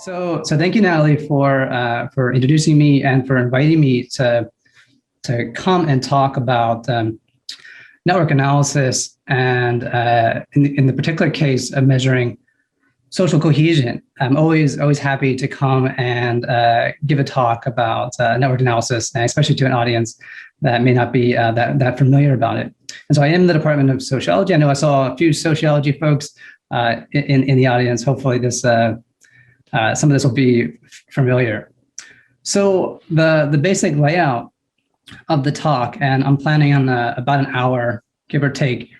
So thank you, Natalie, for introducing me and for inviting me to come and talk about network analysis and in the particular case of measuring social cohesion. I'm always happy to come and give a talk about network analysis, and especially to an audience that may not be that familiar about it. And so I am in the Department of Sociology. I know I saw a few sociology folks in the audience. Hopefully this some of this will be familiar. So the basic layout of the talk, and I'm planning on about an hour, give or take,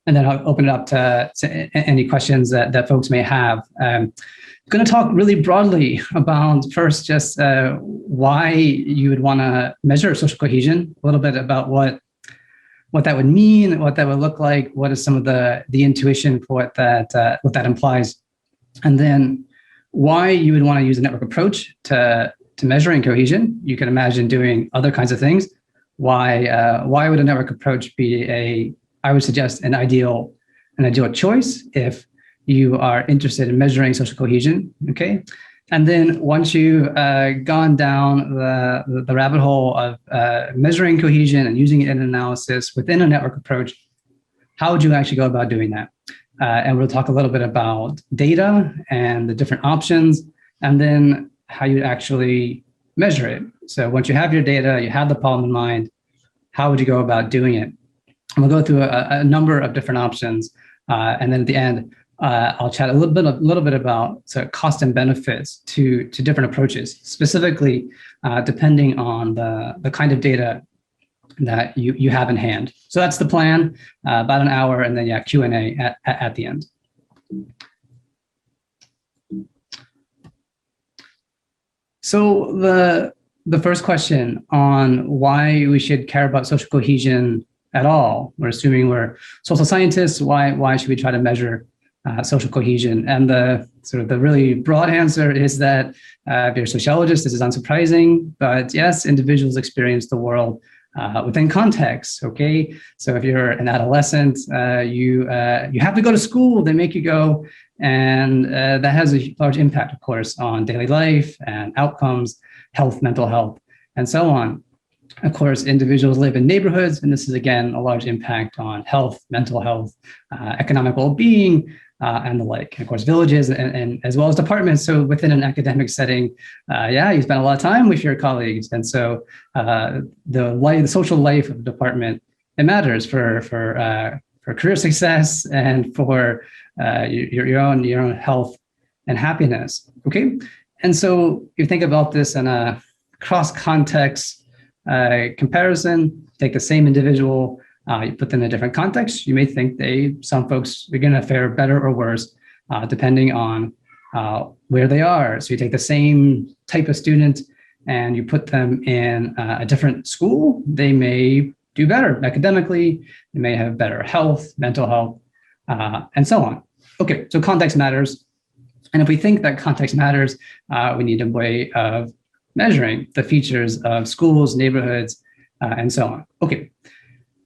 and then I'll open it up to any questions that folks may have. I'm going to talk really broadly about first just why you would want to measure social cohesion, a little bit about what that would mean, what that would look like, what is some of the intuition for what that implies, and then why you would want to use a network approach to measuring cohesion. You can imagine doing other kinds of things. Why would a network approach be I would suggest an ideal choice if you are interested in measuring social cohesion, okay? And then once you've gone down the rabbit hole of measuring cohesion and using it in analysis within a network approach, how would you actually go about doing that? And we'll talk a little bit about data and the different options, and then how you actually measure it. So once you have your data, you have the problem in mind, how would you go about doing it? And we'll go through a number of different options. And then at the end, I'll chat a little bit about cost and benefits to different approaches, specifically depending on the kind of data that you have in hand. So that's the plan, about an hour, and then Q&A at the end. So the first question on why we should care about social cohesion at all, we're assuming we're social scientists, why should we try to measure social cohesion? And the really broad answer is that if you're a sociologist, this is unsurprising, but yes, individuals experience the world within context, okay? So if you're an adolescent, you have to go to school, they make you go, and that has a large impact, of course, on daily life and outcomes, health, mental health, and so on. Of course, individuals live in neighborhoods, and this is, again, a large impact on health, mental health, economic well-being, and the like. And of course, villages and as well as departments. So within an academic setting, you spend a lot of time with your colleagues. And so the social life of the department, it matters for career success and for your own health and happiness, okay? And so you think about this in a cross-context comparison, take the same individual, you put them in a different context, you may think some folks are going to fare better or worse, depending on where they are. So you take the same type of student and you put them in a different school, they may do better academically, they may have better health, mental health, and so on. Okay, so context matters. And if we think that context matters, we need a way of measuring the features of schools, neighborhoods, and so on. Okay.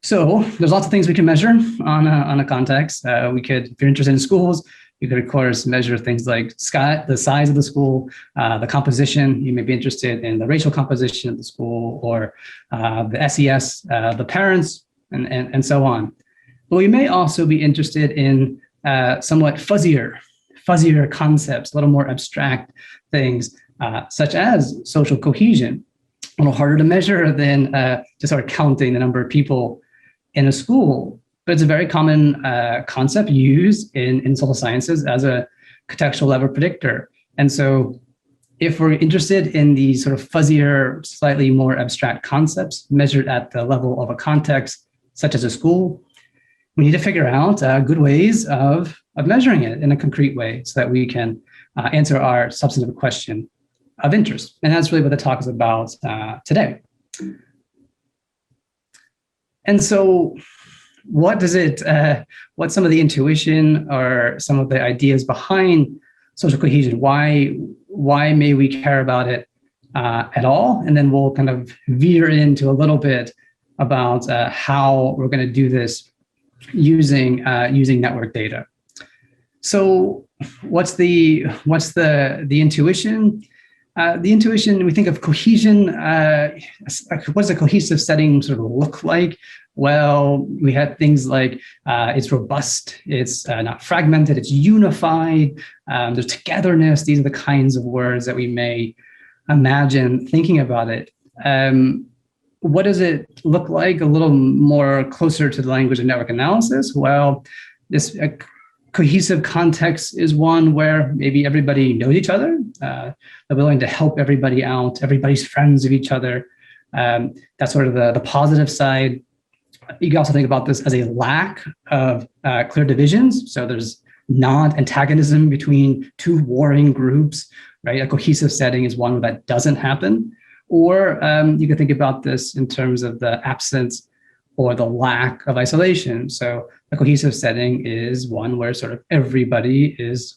So there's lots of things we can measure on a context. We could, if you're interested in schools, you could, of course, measure things like the size of the school, the composition. You may be interested in the racial composition of the school, or the SES, the parents, and so on. But we may also be interested in somewhat fuzzier concepts, a little more abstract things, such as social cohesion. A little harder to measure than just sort of counting the number of people in a school, but it's a very common concept used in social sciences as a contextual level predictor. And so if we're interested in these sort of fuzzier, slightly more abstract concepts measured at the level of a context, such as a school, we need to figure out good ways of measuring it in a concrete way so that we can answer our substantive question of interest. And that's really what the talk is about today. And so what's some of the intuition or some of the ideas behind social cohesion? Why may we care about it at all? And then we'll kind of veer into a little bit about how we're going to do this using network data. So what's the intuition? The intuition, we think of cohesion. What does a cohesive setting sort of look like? Well, we have things like it's robust, it's not fragmented, it's unified, there's togetherness. These are the kinds of words that we may imagine thinking about it. What does it look like? A little more closer to the language of network analysis. Well, this cohesive context is one where maybe everybody knows each other. They're willing to help everybody out. Everybody's friends of each other. That's sort of the positive side. You can also think about this as a lack of clear divisions. So there's non-antagonism between two warring groups, right? A cohesive setting is one where that doesn't happen. Or you can think about this in terms of the absence or the lack of isolation. So a cohesive setting is one where sort of everybody is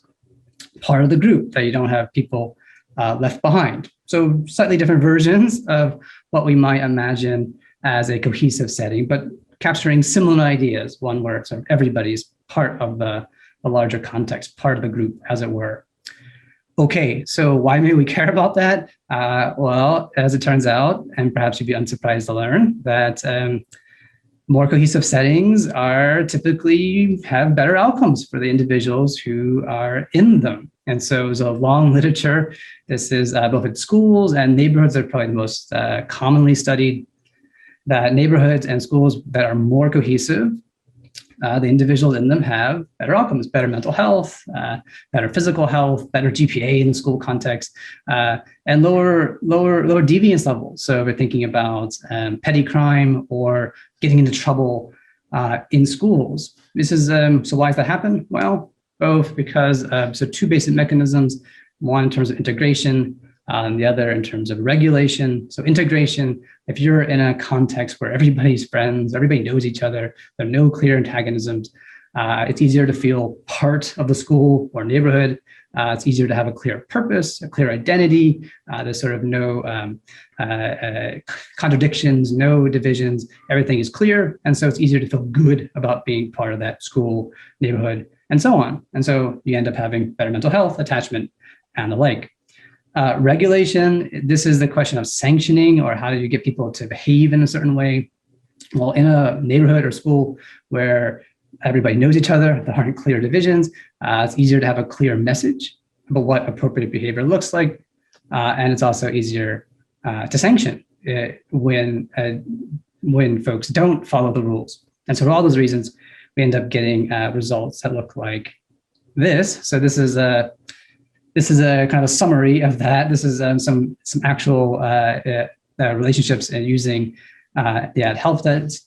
part of the group, that you don't have people left behind. So slightly different versions of what we might imagine as a cohesive setting, but capturing similar ideas, one where sort of everybody's part of the larger context, part of the group, as it were. Okay, so why may we care about that? Well, as it turns out, and perhaps you'd be unsurprised to learn, that more cohesive settings are typically have better outcomes for the individuals who are in them. And so there's a long literature. This is both in schools and neighborhoods are probably the most commonly studied, that neighborhoods and schools that are more cohesive, the individuals in them have better outcomes, better mental health, better physical health, better GPA in the school context, and lower deviance levels. So we're thinking about petty crime or getting into trouble in schools. This is so why does that happen? Well, both because so two basic mechanisms, one in terms of integration, and the other in terms of regulation. So integration, if you're in a context where everybody's friends, everybody knows each other, there are no clear antagonisms, it's easier to feel part of the school or neighborhood. It's easier to have a clear purpose, a clear identity. There's sort of no contradictions, no divisions. Everything is clear. And so it's easier to feel good about being part of that school, neighborhood, and so on. And so you end up having better mental health, attachment, and the like. Regulation, this is the question of sanctioning, or how do you get people to behave in a certain way? Well, in a neighborhood or school where everybody knows each other, there aren't clear divisions, it's easier to have a clear message about what appropriate behavior looks like. And it's also easier to sanction when folks don't follow the rules. And so for all those reasons, we end up getting results that look like this. So this is a kind of a summary of that. This is some actual relationships using the health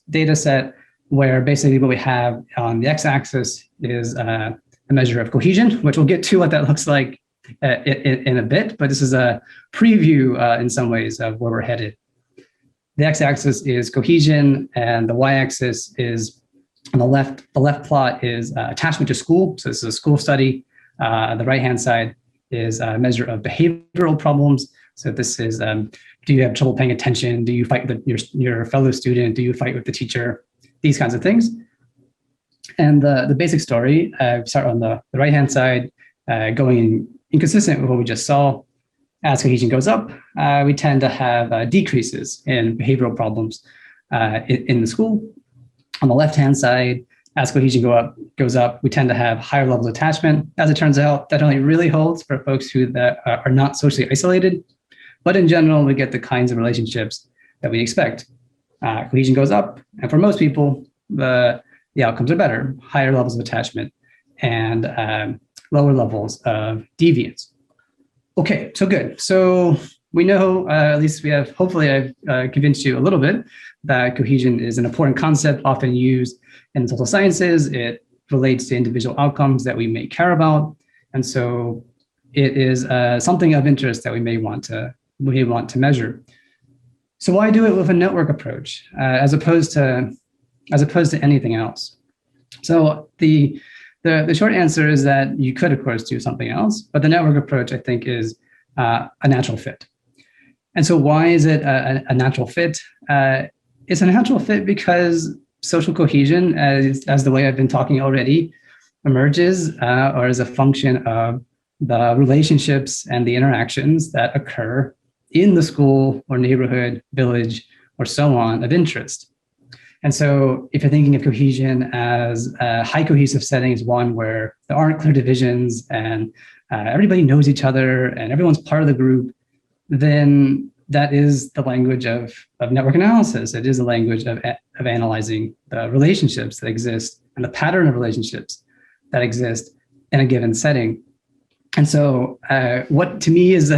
data set, where basically what we have on the x-axis is a measure of cohesion, which we'll get to what that looks like in a bit, but this is a preview in some ways of where we're headed. The x-axis is cohesion, and the y-axis is on the left. The left plot is attachment to school. So this is a school study. The right-hand side is a measure of behavioral problems. So this is, do you have trouble paying attention? Do you fight with your fellow student? Do you fight with the teacher? These kinds of things. And the basic story, start on the right-hand side, going inconsistent with what we just saw. As cohesion goes up, we tend to have decreases in behavioral problems in the school. On the left-hand side, as cohesion goes up, we tend to have higher levels of attachment. As it turns out, that only really holds for folks that are not socially isolated. But in general, we get the kinds of relationships that we expect. Cohesion goes up, and for most people, the outcomes are better, higher levels of attachment and lower levels of deviance. Okay, so good. So we know, at least we have, hopefully I've convinced you a little bit that cohesion is an important concept often used in social sciences. It relates to individual outcomes that we may care about. And so it is something of interest that we may want to measure. So why do it with a network approach as opposed to anything else? So the short answer is that you could, of course, do something else, but the network approach, I think, is a natural fit. And so why is it a natural fit? It's a natural fit because social cohesion, as the way I've been talking already, emerges or is a function of the relationships and the interactions that occur in the school or neighborhood, village, or so on of interest. And so if you're thinking of cohesion as a high cohesive setting is one where there aren't clear divisions and everybody knows each other and everyone's part of the group, then that is the language of network analysis. It is a language of analyzing the relationships that exist and the pattern of relationships that exist in a given setting. And so what to me is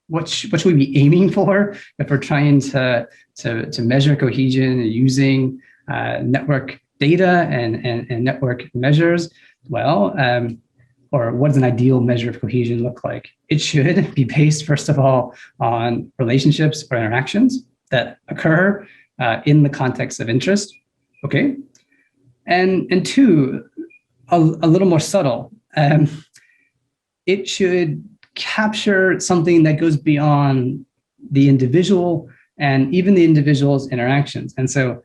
what should we be aiming for if we're trying to measure cohesion using network data and network measures? Well, or what does an ideal measure of cohesion look like? It should be based, first of all, on relationships or interactions that occur in the context of interest, okay? And two, a little more subtle. It should capture something that goes beyond the individual and even the individual's interactions. And so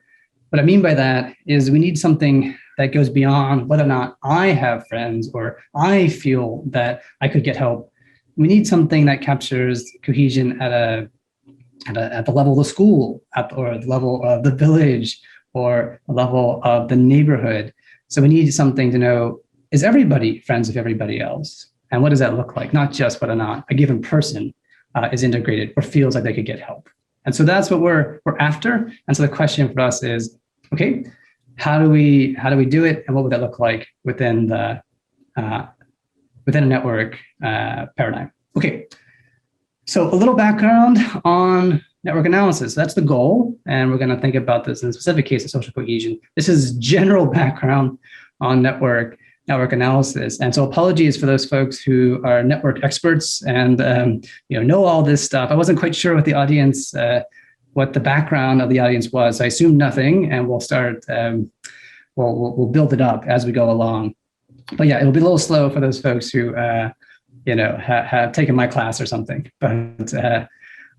what I mean by that is we need something that goes beyond whether or not I have friends or I feel that I could get help. We need something that captures cohesion at the level of the school, or the level of the village, or the level of the neighborhood. So we need something to know, is everybody friends with everybody else? And what does that look like? Not just whether or not a given person is integrated or feels like they could get help. And so that's what we're after. And so the question for us is, okay, how do we do it, and what would that look like within the within a network paradigm? Okay, so a little background on network analysis. That's the goal, and we're going to think about this in a specific case of social cohesion. This is general background on network analysis. And so apologies for those folks who are network experts and know all this stuff. I wasn't quite sure what the audience, what the background of the audience was. I assumed nothing, and we'll start, we'll build it up as we go along. But yeah, it'll be a little slow for those folks who, have taken my class or something. But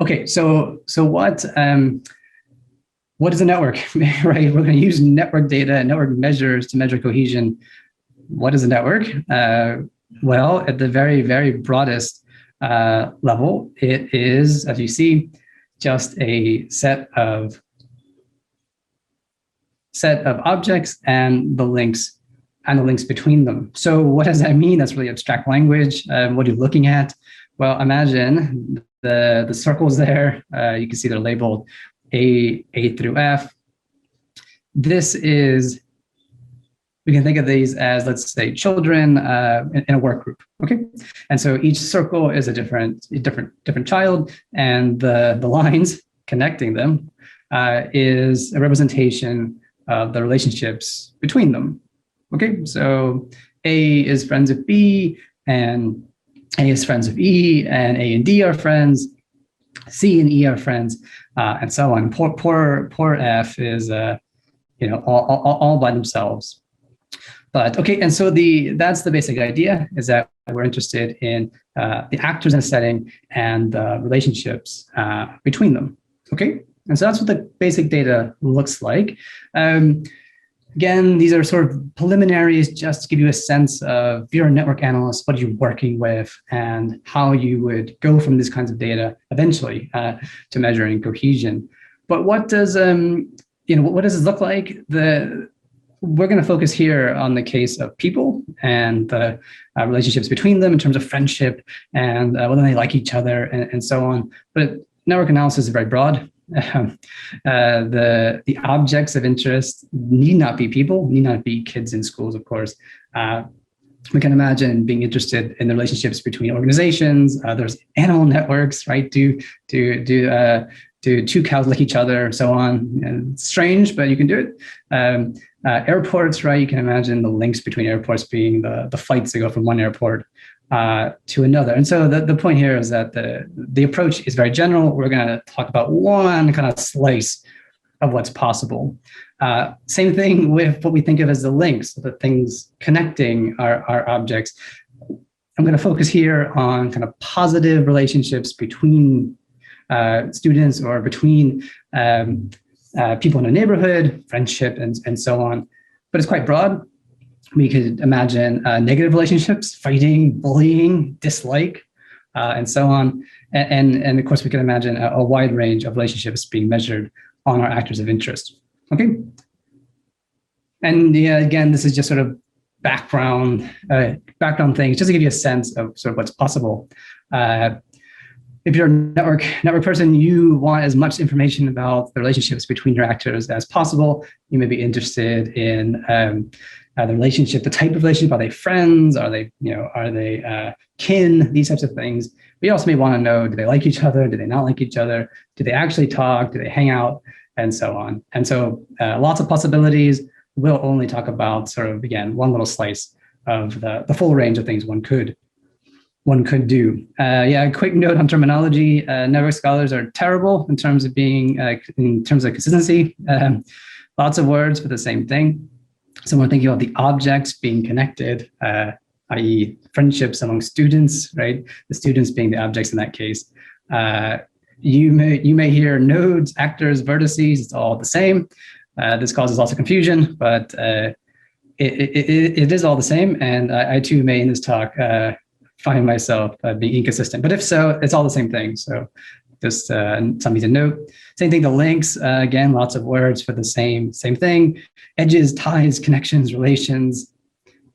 okay, so what is a network, right? We're going to use network data and network measures to measure cohesion. What is a network? Well, at the very, very broadest level, it is, as you see, just a set of objects and the links between them. So what does that mean? That's really abstract language. What are you looking at? Well, imagine the circles there. You can see they're labeled A through F. This is, we can think of these as, let's say, children in a work group, okay? And so each circle is a different child, and the lines connecting them is a representation of the relationships between them, okay? So A is friends with B, and A is friends with E, and A and D are friends, C and E are friends, and so on. Poor F is all by themselves. But okay, and so that's the basic idea, is that we're interested in the actors in a setting and the relationships between them. Okay, and so that's what the basic data looks like. Again, these are sort of preliminaries just to give you a sense of, if you're a network analyst, what you're working with and how you would go from these kinds of data eventually to measuring cohesion. But what does what does this look like? We're going to focus here on the case of people and the relationships between them in terms of friendship and whether they like each other and so on. But network analysis is very broad. The objects of interest need not be people, need not be kids in schools, of course. We can imagine being interested in the relationships between organizations. There's animal networks, right? Do two cows lick each other, so on? And it's strange, but you can do it. Airports, right? You can imagine the links between airports being the flights that go from one airport to another. And so the point here is that the approach is very general. We're going to talk about one kind of slice of what's possible. Same thing with what we think of as the links, the things connecting our objects. I'm going to focus here on kind of positive relationships between students or between people in a neighborhood, friendship, and so on. But it's quite broad. We could imagine negative relationships, fighting, bullying, dislike, and so on. And of course, we can imagine a wide range of relationships being measured on our actors of interest. Okay. And yeah, again, this is just sort of background things, just to give you a sense of sort of what's possible. If you're a network person, you want as much information about the relationships between your actors as possible. You may be interested in the relationship, the type of relationship. Are they friends? Are they kin? These types of things. But you also may want to know, do they like each other? Do they not like each other? Do they actually talk? Do they hang out? And so on. And so lots of possibilities. We'll only talk about sort of, again, one little slice of the full range of things one could do. Yeah, a quick note on terminology. Network scholars are terrible in terms of in terms of consistency. Lots of words for the same thing. So we're thinking about the objects being connected, i.e. friendships among students, right? The students being the objects in that case. You may hear nodes, actors, vertices, it's all the same. This causes lots of confusion, but it is all the same. And I too may in this talk find myself being inconsistent, but if so, it's all the same thing. So just something to note. Same thing, the links, again, lots of words for the same thing. Edges, ties, connections, relations,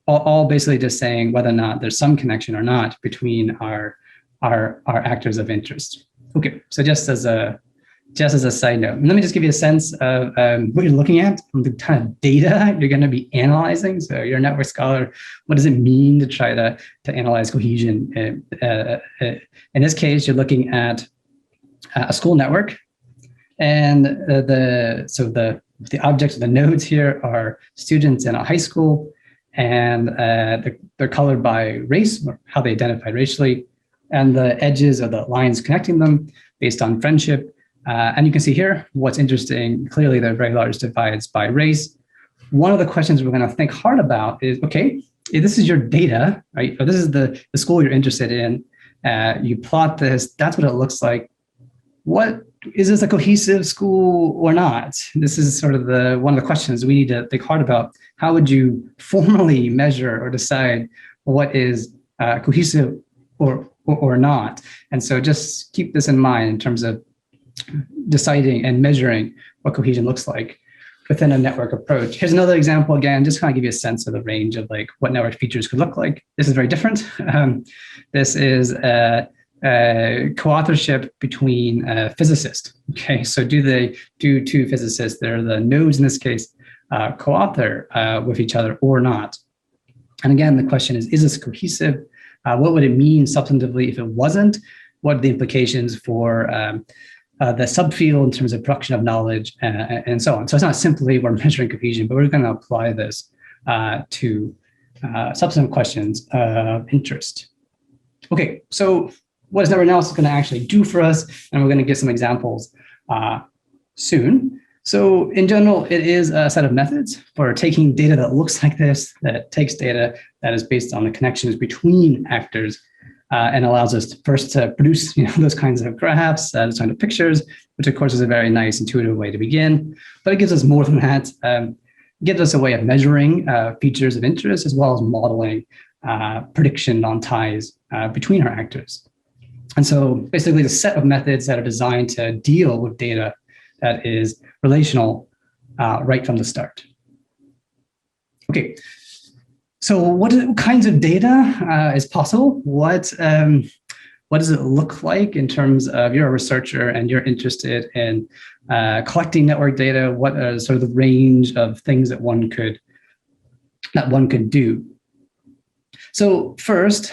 all basically just saying whether or not there's some connection or not between our actors of interest. Okay, so just as a side note, let me just give you a sense of what you're looking at, the kind of data you're going to be analyzing. So you're a network scholar. What does it mean to try to analyze cohesion? In this case, you're looking at a school network, and the objects, the nodes here are students in a high school, and they're colored by race, or how they identify racially, and the edges are the lines connecting them based on friendship. And you can see here what's interesting. Clearly, there are very large divides by race. One of the questions we're going to think hard about is, okay, if this is your data, right? Or this is the school you're interested in. You plot this. That's what it looks like. What is this a cohesive school or not? This is sort of one of the questions we need to think hard about. How would you formally measure or decide what is cohesive or not? And so just keep this in mind in terms of deciding and measuring what cohesion looks like within a network approach. Here's another example, again, just kind of give you a sense of the range of like what network features could look like. This is very different. This is a co-authorship between physicists. Okay, so do two physicists, they're the nodes in this case, co-author with each other or not? And again, the question is this cohesive? What would it mean substantively if it wasn't? What are the implications for the subfield in terms of production of knowledge and so on? So it's not simply we're measuring cohesion, but we're going to apply this to substantive questions of interest. Okay, so what is network analysis going to actually do for us? And we're going to get some examples soon. So in general, it is a set of methods for taking data that looks like this, that takes data that is based on the connections between actors and allows us to first to produce those kinds of graphs, those kinds of pictures, which of course is a very nice intuitive way to begin. But it gives us more than that. It gives us a way of measuring features of interest as well as modeling prediction on ties between our actors. And so basically the set of methods that are designed to deal with data that is relational right from the start. Okay, so what kinds of data is possible? What does it look like in terms of you're a researcher and you're interested in collecting network data? What are sort of the range of things that one could do? So first,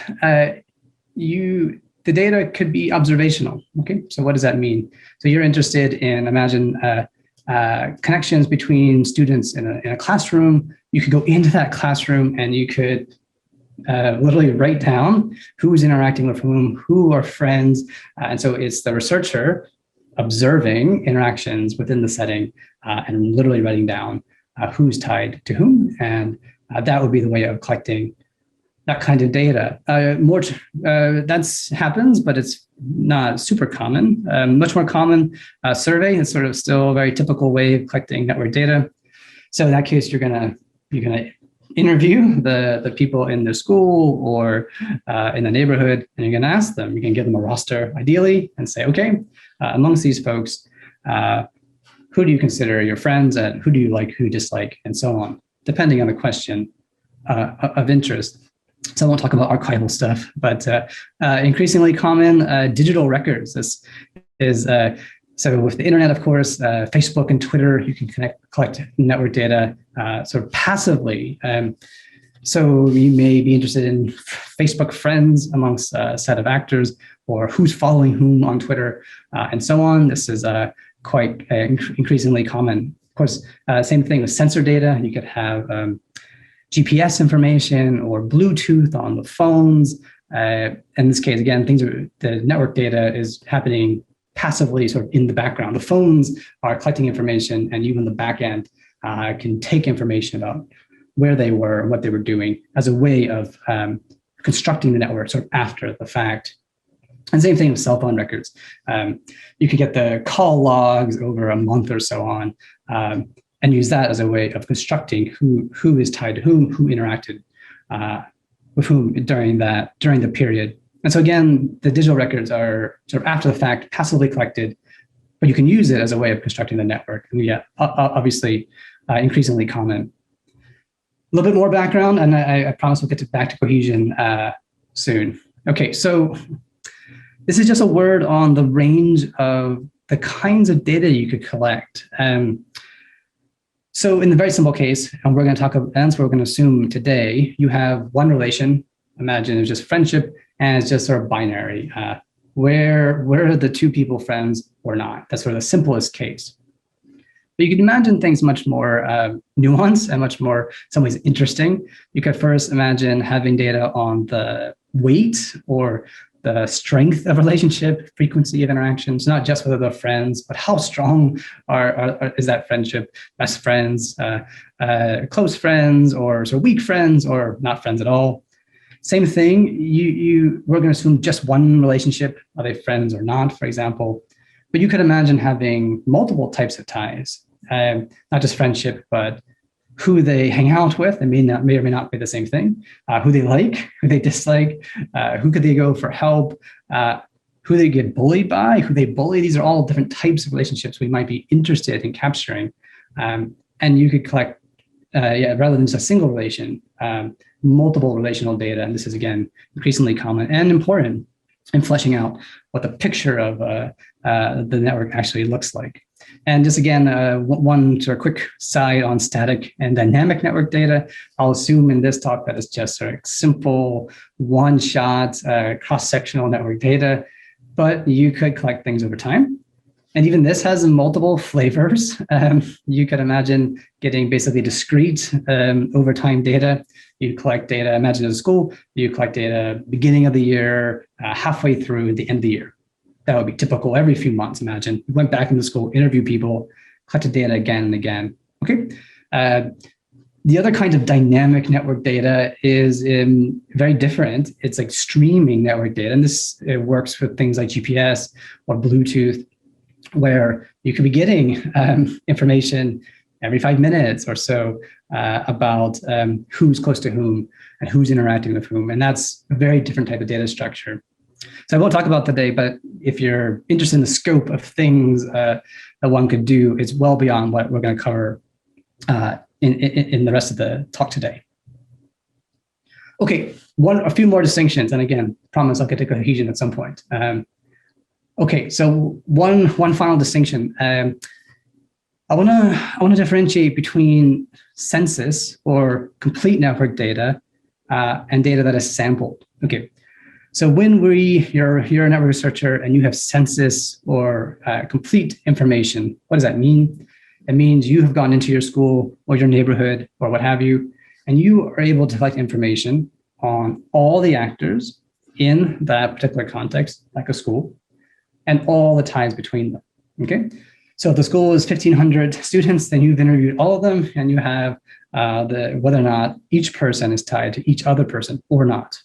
the data could be observational. Okay, so what does that mean? So you're interested in, imagine connections between students in a classroom. You could go into that classroom and you could literally write down who's interacting with whom, who are friends. And so it's the researcher observing interactions within the setting and literally writing down who's tied to whom. And that would be the way of collecting that kind of data. That happens, but it's not super common. Much more common, survey is sort of still a very typical way of collecting network data. So in that case, you're gonna interview the people in the school or in the neighborhood, and you're going to ask them. You can give them a roster, ideally, and say, okay, amongst these folks, who do you consider your friends, and who do you like, who dislike, and so on, depending on the question of interest. So I won't talk about archival stuff, but increasingly common digital records. This is so with the internet, of course, Facebook and Twitter, you can collect network data sort of passively. So you may be interested in Facebook friends amongst a set of actors, or who's following whom on Twitter, and so on. This is quite increasingly common. Of course, same thing with sensor data. You could have GPS information or Bluetooth on the phones. In this case, again, the network data is happening passively, sort of in the background. The phones are collecting information, and you in the back end can take information about where they were and what they were doing as a way of constructing the network sort of after the fact. And same thing with cell phone records. You could get the call logs over a month or so on, and use that as a way of constructing who is tied to whom, who interacted with whom during the period. And so again, the digital records are sort of after the fact, passively collected, but you can use it as a way of constructing the network. And yeah, obviously increasingly common. A little bit more background, and I promise we'll get back to cohesion soon. Okay, so this is just a word on the range of the kinds of data you could collect. So in the very simple case, and we're going to talk about, and that's what we're going to assume today, you have one relation. Imagine it's just friendship, and it's just sort of binary. Where are the two people friends or not? That's sort of the simplest case. But you can imagine things much more nuanced and much more, in some ways, interesting. You could first imagine having data on the weight or the strength of relationship, frequency of interactions, not just whether they're friends, but how strong is that friendship, best friends, close friends, or sort of weak friends, or not friends at all. Same thing, we're going to assume just one relationship, are they friends or not, for example. But you could imagine having multiple types of ties, not just friendship, but who they hang out with. They may or may not be the same thing. Who they like, who they dislike, who could they go for help, who they get bullied by, who they bully. These are all different types of relationships we might be interested in capturing. And you could collect, rather than just a single relation, multiple relational data. And this is, again, increasingly common and important in fleshing out what the picture of the network actually looks like. And just again, one sort of quick side on static and dynamic network data. I'll assume in this talk that it's just sort of simple, one-shot, cross-sectional network data, but you could collect things over time. And even this has multiple flavors. You could imagine getting basically discrete over time data. You collect data, imagine at a school, you collect data beginning of the year, halfway through the end of the year. That would be typical every few months, imagine. You went back into school, interviewed people, collected data again and again. Okay. The other kind of dynamic network data is very different. It's like streaming network data. And this works with things like GPS or Bluetooth, where you could be getting information every 5 minutes or so about who's close to whom and who's interacting with whom. And that's a very different type of data structure. So I won't talk about today, but if you're interested in the scope of things that one could do, it's well beyond what we're going to cover in the rest of the talk today. Okay, a few more distinctions, and again, promise I'll get to cohesion at some point. Okay, so one final distinction. I want to differentiate between census or complete network data and data that is sampled. Okay. So when you're a network researcher and you have census or complete information, what does that mean? It means you have gone into your school or your neighborhood or what have you, and you are able to collect information on all the actors in that particular context, like a school, and all the ties between them, okay? So if the school is 1,500 students, then you've interviewed all of them, and you have whether or not each person is tied to each other person or not.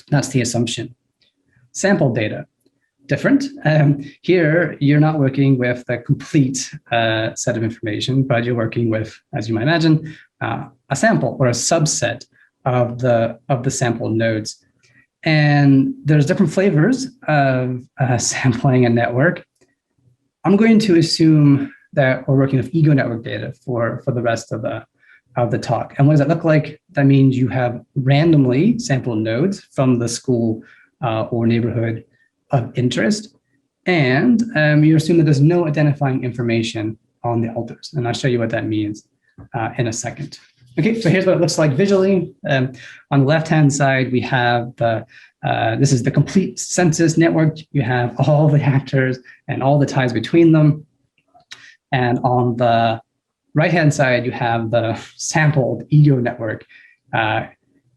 That's the assumption. Sample data, different. Here, you're not working with the complete set of information, but you're working with, as you might imagine, a sample or a subset of the sample nodes. And there's different flavors of sampling a network. I'm going to assume that we're working with ego network data for the rest of the talk. And what does that look like? That means you have randomly sampled nodes from the school or neighborhood of interest. And you assume that there's no identifying information on the alters. And I'll show you what that means in a second. Okay, so here's what it looks like visually. On the left-hand side, we have this is the complete census network. You have all the actors and all the ties between them. And on the right-hand side, you have the sampled ego network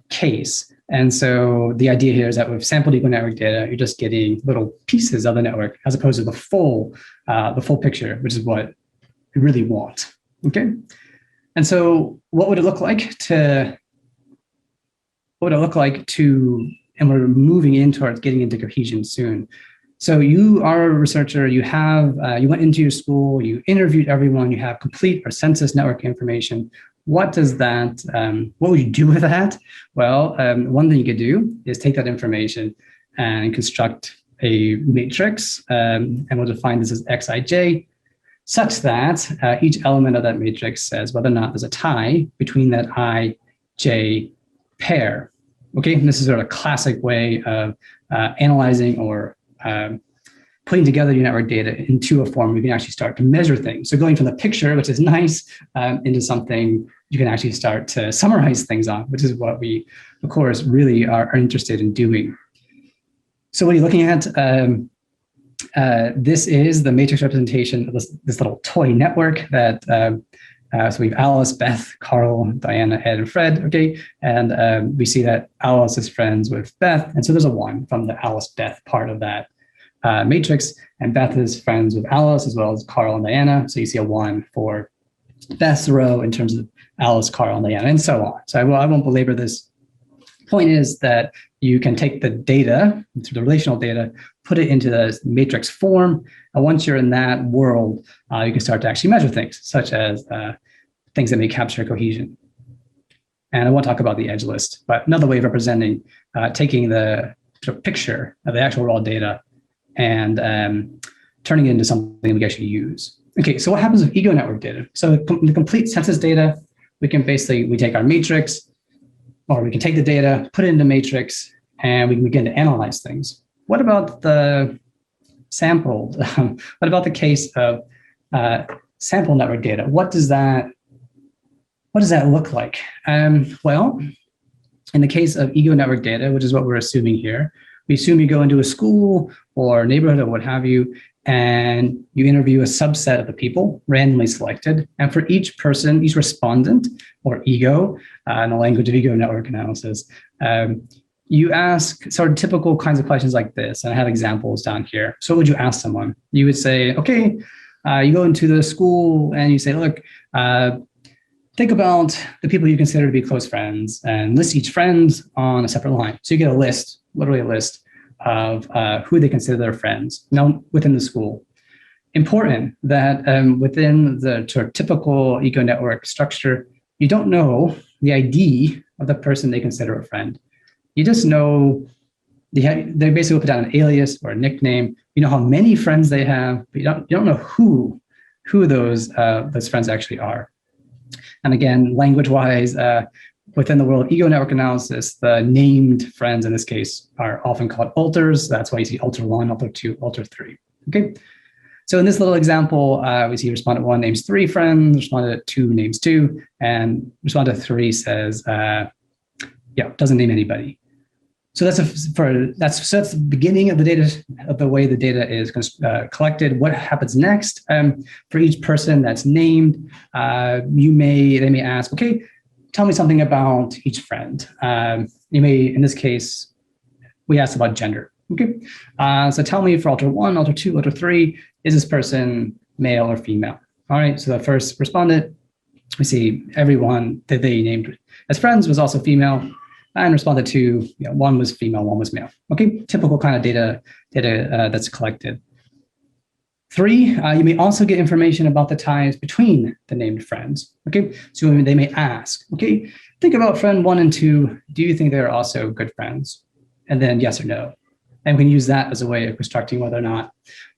case. And so the idea here is that with sampled ego network data, you're just getting little pieces of the network as opposed to the full picture, which is what we really want. Okay. And so what would it look like to, and we're moving in towards getting into cohesion soon. So you are a researcher, you went into your school, you interviewed everyone, you have complete or census network information. What does that, what would you do with that? Well, one thing you could do is take that information and construct a matrix, and we'll define this as Xij, such that each element of that matrix says whether or not there's a tie between that I-J pair. Okay, and this is sort of a classic way of analyzing or putting together your network data into a form where you can actually start to measure things. So going from the picture, which is nice, into something you can actually start to summarize things on, which is what we, of course, really are interested in doing. So what are you looking at? This is the matrix representation of this little toy network that, so we have Alice, Beth, Carl, Diana, Ed, and Fred, okay? And we see that Alice is friends with Beth, and so there's a 1 from the Alice-Beth part of that matrix, and Beth is friends with Alice as well as Carl and Diana, so you see a 1 for Beth's row in terms of Alice, Carl, and Diana, and so on. So I won't belabor this. Point is that you can take the data, the relational data, put it into the matrix form, and once you're in that world, you can start to actually measure things, such as things that may capture cohesion. And I won't talk about the edge list, but another way of representing, taking the sort of picture of the actual raw data and turning it into something we can actually use. Okay, so what happens with ego network data? So the complete census data, we take our matrix, or we can take the data, put it into matrix, and we can begin to analyze things. What about the sampled? What about the case of sample network data? What does that look like? Well, in the case of ego network data, which is what we're assuming here, we assume you go into a school or neighborhood or what have you, and you interview a subset of the people, randomly selected. And for each person, each respondent or ego, in the language of ego network analysis, you ask sort of typical kinds of questions like this. And I have examples down here. So what would you ask someone? You would say, okay, you go into the school and you say, look, think about the people you consider to be close friends and list each friend on a separate line. So you get a list, literally a list of who they consider their friends now within the school. Important that within the sort of typical ego network structure, you don't know the ID of the person they consider a friend. You just know they basically put down an alias or a nickname. You know how many friends they have, but you don't know who those friends actually are. And again, language-wise, within the world of ego network analysis, the named friends in this case are often called alters. That's why you see alter 1, alter 2, alter 3. Okay. So in this little example, we see respondent 1 names 3 friends, respondent 2 names 2, and respondent 3 says, doesn't name anybody. So that's the beginning of the data, of the way the data is collected. What happens next? For each person that's named, they may ask, okay, tell me something about each friend. In this case, we asked about gender. Okay, so tell me for alter 1, alter 2, alter 3, is this person male or female? All right, so the first respondent, we see everyone that they named as friends was also female, and responded to 1 was female, 1 was male. Okay, typical kind of data that's collected. 3, you may also get information about the ties between the named friends. Okay, so they may ask, okay, think about friend 1 and 2. Do you think they're also good friends? And then yes or no. And we can use that as a way of constructing whether or not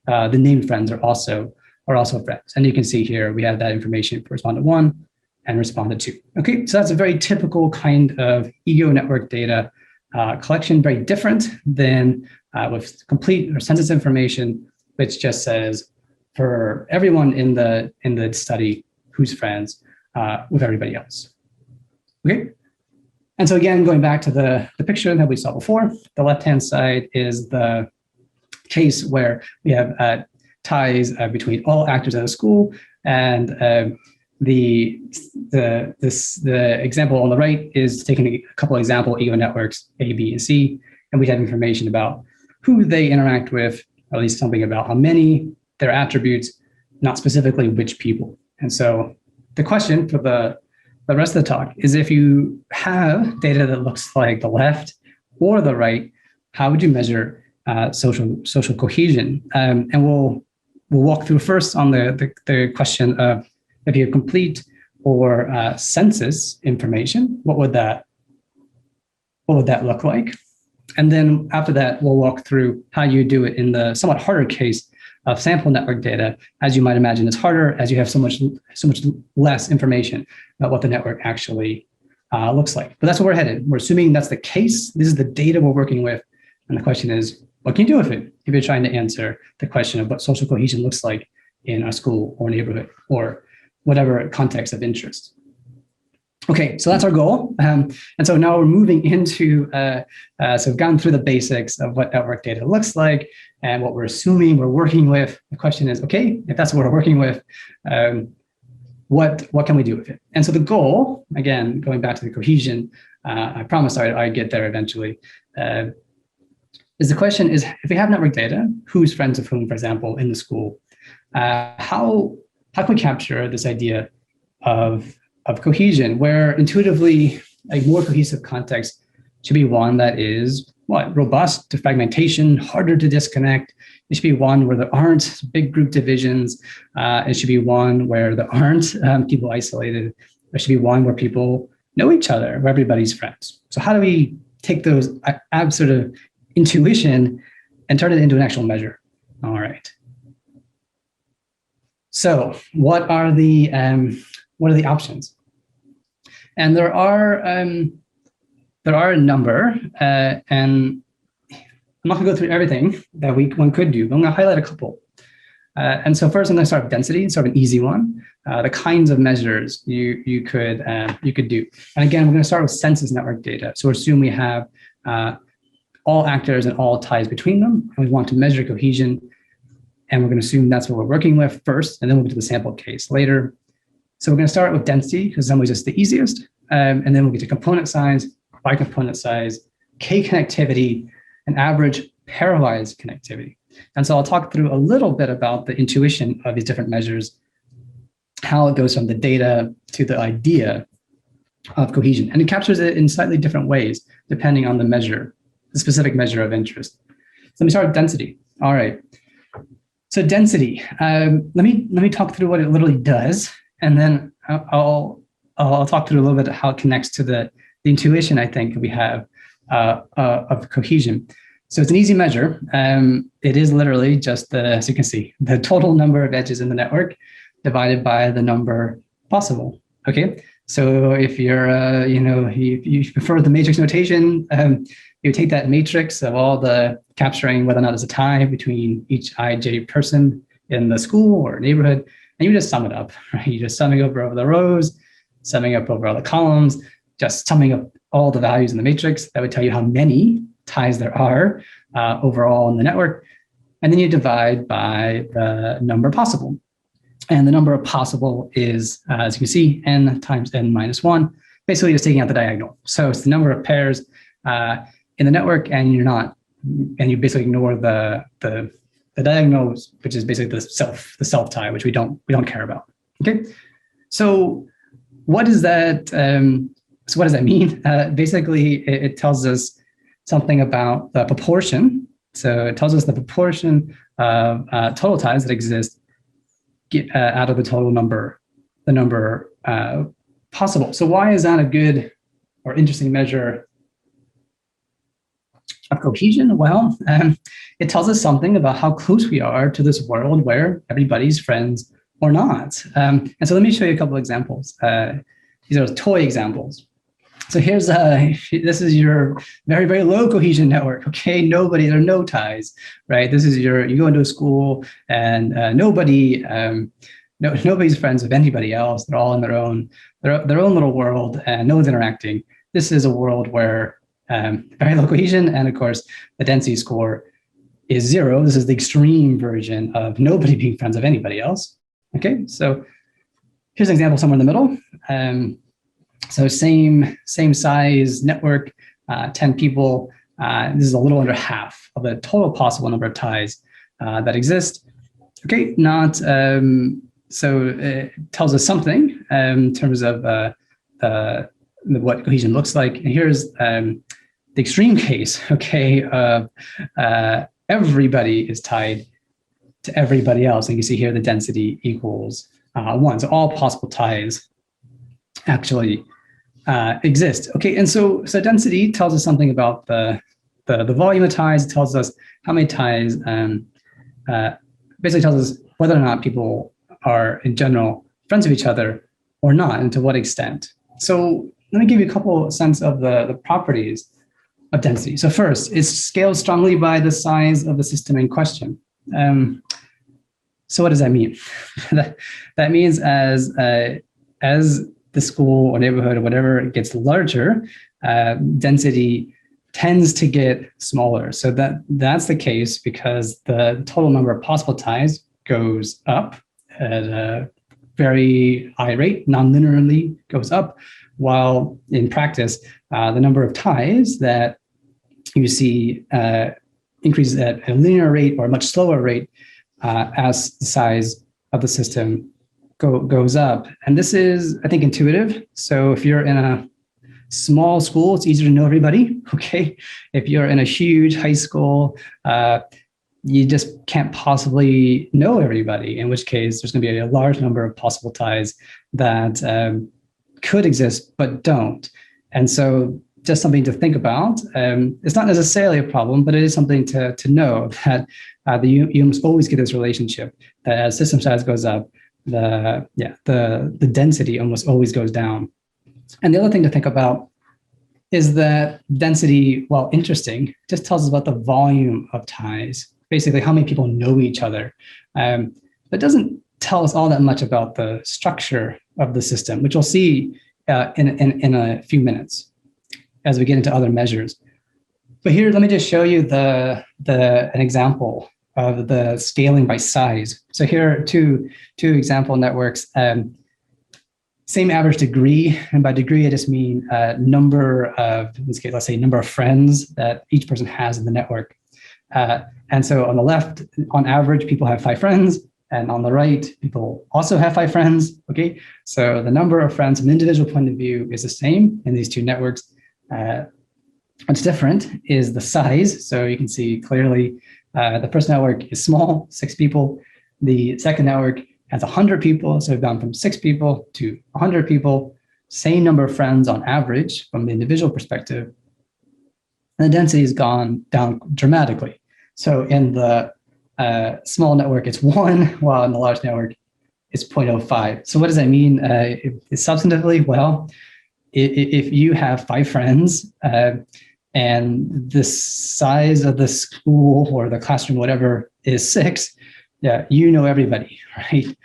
the named friends are also friends. And you can see here we have that information for respondent 1 and respondent 2. Okay, so that's a very typical kind of ego network data collection, very different than with complete or census information, which just says for everyone in the study who's friends with everybody else. Okay, and so again, going back to the picture that we saw before, the left-hand side is the case where we have ties between all actors at a school, and the example on the right is taking a couple of example ego networks A, B, and C, and we have information about who they interact with, or at least something about how many, their attributes, not specifically which people. And so the question for the rest of the talk is, if you have data that looks like the left or the right, how would you measure social cohesion? And we'll walk through first on the question of, if you have complete or census information, what would that look like? And then after that, we'll walk through how you do it in the somewhat harder case of sample network data. As you might imagine, it's harder as you have so much less information about what the network actually looks like. But that's where we're headed. We're assuming that's the case. This is the data we're working with. And the question is, what can you do with it if you're trying to answer the question of what social cohesion looks like in a school or neighborhood or whatever context of interest? Okay, so that's our goal. And so now we're moving into, so we've gone through the basics of what network data looks like and what we're assuming we're working with. The question is, okay, if that's what we're working with, what can we do with it? And so the goal, again, going back to the cohesion, I promised I'd get there eventually, is the question is, if we have network data, who's friends with whom, for example, in the school, how can we capture this idea of cohesion, where intuitively a more cohesive context should be one that is robust to fragmentation, harder to disconnect. It should be one where there aren't big group divisions. It should be one where there aren't people isolated. It should be one where people know each other, where everybody's friends. So how do we take those sort of intuition and turn it into an actual measure? All right. So what are the options? And there are a number, and I'm not going to go through everything that one could do, but I'm going to highlight a couple. And so first, I'm going to start with density, sort of an easy one. The kinds of measures you could do. And again, we're going to start with census network data. So assume we have all actors and all ties between them, and we want to measure cohesion. And we're going to assume that's what we're working with first, and then we'll get to the sample case later. So we're going to start with density, because some ways it's the easiest. And then we'll get to component size, by component size, K connectivity, and average pairwise connectivity. And so I'll talk through a little bit about the intuition of these different measures, how it goes from the data to the idea of cohesion. And it captures it in slightly different ways, depending on the measure, the specific measure of interest. So let me start with density. All right. So density, let me talk through what it literally does, and then I'll talk through a little bit how it connects to the intuition I think we have of cohesion. So it's an easy measure. It is literally just as you can see, the total number of edges in the network divided by the number possible. Okay. So if you're, you prefer the matrix notation, you take that matrix of all the capturing whether or not there's a tie between each IJ person in the school or neighborhood, and you just sum it up, right? You're just summing up over the rows, summing up over all the columns, just summing up all the values in the matrix. That would tell you how many ties there are overall in the network. And then you divide by the number possible. And the number of possible is, as you can see, n times n minus 1, basically just taking out the diagonal. So it's the number of pairs in the network, and you basically ignore the diagonals, which is basically the self tie, which we don't care about. Okay, so what does that mean? Basically, it tells us something about the proportion. So it tells us the proportion of total ties that exist out of the total number, the number possible. So why is that a good or interesting measure of cohesion? Well, it tells us something about how close we are to this world where everybody's friends or not. And so let me show you a couple of examples. These are toy examples. So here's this is your very, very low cohesion network. Okay, there are no ties, right? This is you go into a school and nobody's friends with anybody else. They're all in their own little world, and no one's interacting. This is a world where very low cohesion, and of course the density score is 0. This is the extreme version of nobody being friends with anybody else. Okay, so here's an example somewhere in the middle. So same size network, 10 people. This is a little under half of the total possible number of ties that exist. Okay, so it tells us something in terms of what cohesion looks like. And here's the extreme case, okay, everybody is tied to everybody else. And you can see here the density equals 1. So all possible ties actually exist. Okay, and so density tells us something about the volume of ties. It tells us how many ties, basically tells us whether or not people are in general friends of each other or not, and to what extent. So let me give you a couple sense of the properties of density. So first, it's scaled strongly by the size of the system in question. So what does that mean? That means as the school or neighborhood or whatever gets larger, density tends to get smaller. So that's the case because the total number of possible ties goes up at a very high rate, non-linearly goes up, while in practice, the number of ties that you see increases at a linear rate or a much slower rate as the size of the system goes up. And this is, I think, intuitive. So if you're in a small school, it's easier to know everybody, okay? If you're in a huge high school, you just can't possibly know everybody, in which case there's going to be a large number of possible ties that could exist but don't. And so just something to think about. It's not necessarily a problem, but it is something to know that you almost always get this relationship that as system size goes up, the density almost always goes down. And the other thing to think about is that density, while interesting, just tells us about the volume of ties, basically how many people know each other. But doesn't tell us all that much about the structure of the system, which we'll see in a few minutes as we get into other measures. But here, let me just show you an example of the scaling by size. So here are two example networks. Same average degree, and by degree I just mean number of, in this case, let's say number of friends that each person has in the network. And so on the left, on average, people have 5 friends, and on the right, people also have 5 friends. Okay, so the number of friends from an individual point of view is the same in these two networks. What's different is the size. So you can see clearly the first network is small, 6 people. The second network has 100 people. So we've gone from 6 people to 100 people, same number of friends on average from the individual perspective. And the density has gone down dramatically. So in the small network, it's 1, while in the large network, it's 0.05. So what does that mean substantively? Well, if you have 5 friends and the size of the school or the classroom, whatever, is 6, yeah, you know everybody, right?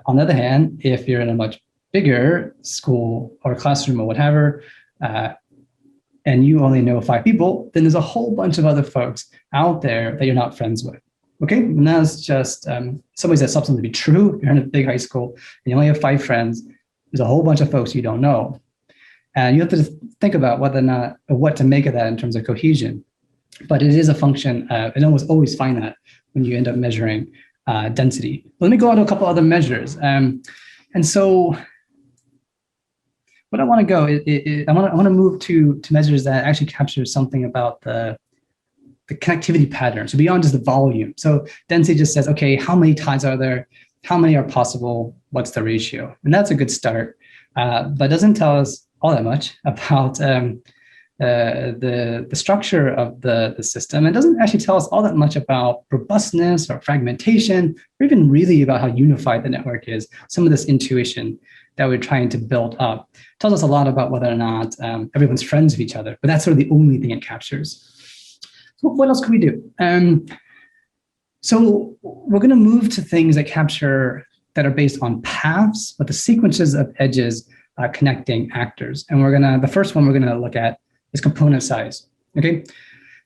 On the other hand, if you're in a much bigger school or classroom or whatever, and you only know 5 people, then there's a whole bunch of other folks out there that you're not friends with. Okay, and that's just some ways that's substantively true. If you're in a big high school and you only have 5 friends, there's a whole bunch of folks you don't know. And you have to think about whether or not, or what to make of that in terms of cohesion. But it is a function, and almost always find that when you end up measuring density. But let me go on to a couple other measures. And so what I want to go, I want to move to measures that actually capture something about the the connectivity pattern, so beyond just the volume. So density just says, okay, how many tides are there? How many are possible? What's the ratio? And that's a good start, but doesn't tell us all that much about the structure of the system. It doesn't actually tell us all that much about robustness or fragmentation, or even really about how unified the network is. Some of this intuition that we're trying to build up tells us a lot about whether or not everyone's friends with each other, but that's sort of the only thing it captures. So what else could we do? So we're going to move to things that are based on paths, but the sequences of edges connecting actors. And the first one we're going to look at is component size, okay?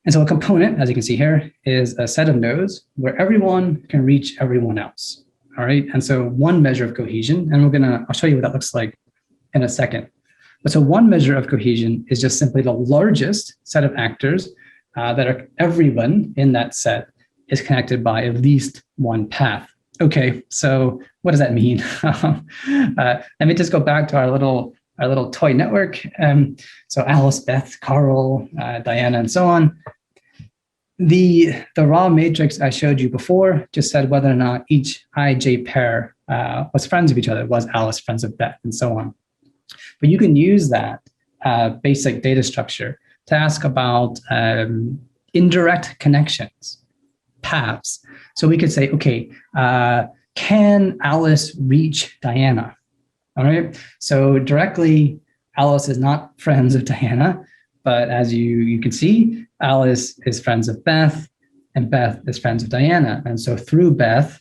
And so a component, as you can see here, is a set of nodes where everyone can reach everyone else, all right? And so one measure of cohesion, and I'll show you what that looks like in a second. But so one measure of cohesion is just simply the largest set of actors that are everyone in that set is connected by at least one path. Okay, so what does that mean? Let me just go back to our little toy network. So Alice, Beth, Carl, Diana, and so on. The raw matrix I showed you before just said whether or not each IJ pair was friends with each other, was Alice friends with Beth, and so on. But you can use that basic data structure to ask about indirect connections, paths. So we could say, okay, can Alice reach Diana? All right. So directly, Alice is not friends with Diana, but as you can see, Alice is friends with Beth, and Beth is friends with Diana. And so through Beth,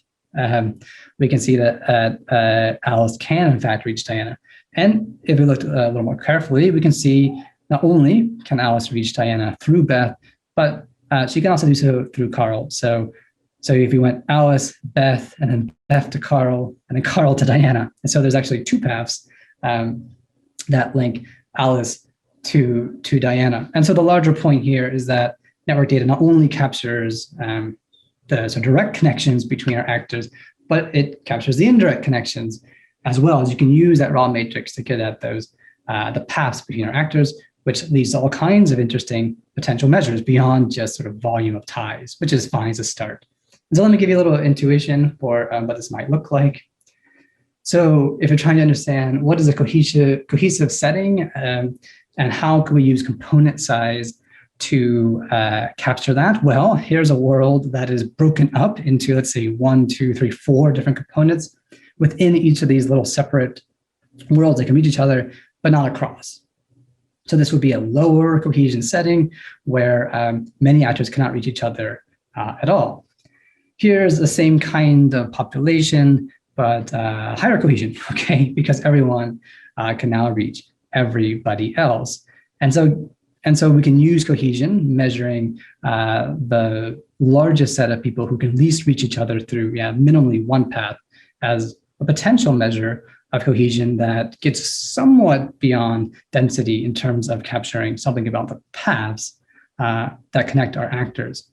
we can see that Alice can in fact reach Diana. And if we look a little more carefully, we can see not only can Alice reach Diana through Beth, but she can also do so through Carl. So if you went Alice, Beth, and then Beth to Carl, and then Carl to Diana. And so there's actually two paths that link Alice to Diana. And so the larger point here is that network data not only captures the direct connections between our actors, but it captures the indirect connections as well. As you can use that raw matrix to get at those the paths between our actors, which leads to all kinds of interesting potential measures beyond just sort of volume of ties, which is fine as a start. So let me give you a little intuition for what this might look like. So if you're trying to understand what is a cohesive setting and how can we use component size to capture that? Well, here's a world that is broken up into, let's say, 1, 2, 3, 4 different components. Within each of these little separate worlds, they can reach each other, but not across. So this would be a lower cohesion setting where many actors cannot reach each other at all. Here's the same kind of population, but higher cohesion, okay? Because everyone can now reach everybody else. And so we can use cohesion, measuring the largest set of people who can least reach each other through minimally one path as a potential measure of cohesion that gets somewhat beyond density in terms of capturing something about the paths that connect our actors.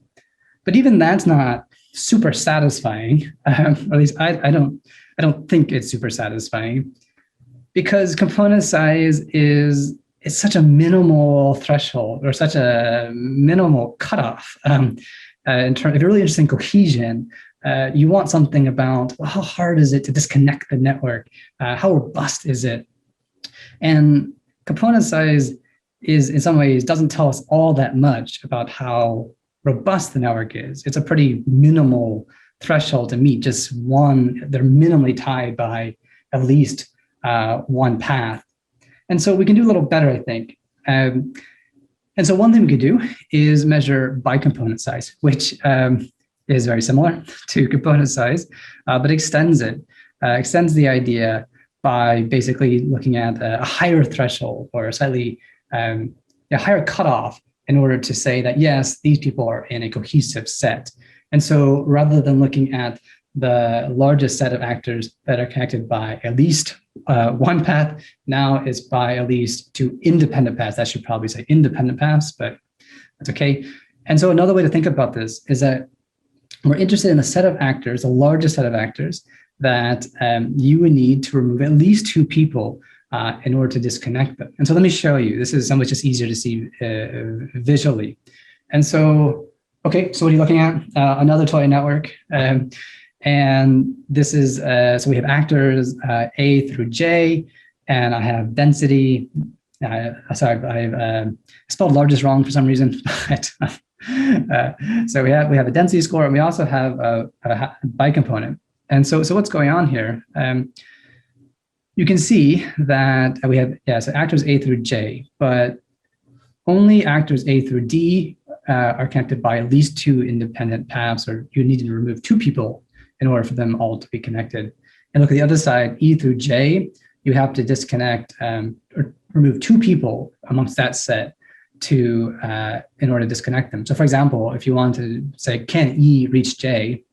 But even that's not super satisfying, or at least I don't think it's super satisfying, because component size is such a minimal threshold or such a minimal cutoff. If you're really interested in cohesion, you want something about, well, how hard is it to disconnect the network? How robust is it? And component size is in some ways doesn't tell us all that much about how robust the network is. It's a pretty minimal threshold to meet, just one, they're minimally tied by at least one path. And so we can do a little better, I think. And so one thing we could do is measure by component size, which is very similar to component size, but extends the idea by basically looking at a higher threshold or a slightly a higher cutoff in order to say that, yes, these people are in a cohesive set. And so rather than looking at the largest set of actors that are connected by at least one path, now it's by at least two independent paths. I should probably say independent paths, but that's okay. And so another way to think about this is that we're interested in a set of actors, the largest set of actors, that you would need to remove at least two people in order to disconnect them. And so let me show you. This is so much just easier to see visually. And so Okay, so what are you looking at? Another toy network. And this is, so we have actors A through J, and I have density. Sorry, I've spelled largest wrong for some reason. But, so we have a density score, and we also have a bicomponent. And so what's going on here? You can see that we have, so actors A through J, but only actors A through D are connected by at least two independent paths, or you need to remove two people in order for them all to be connected. And look at the other side, E through J, you have to disconnect or remove two people amongst that set to in order to disconnect them. So for example, if you want to say, can E reach J,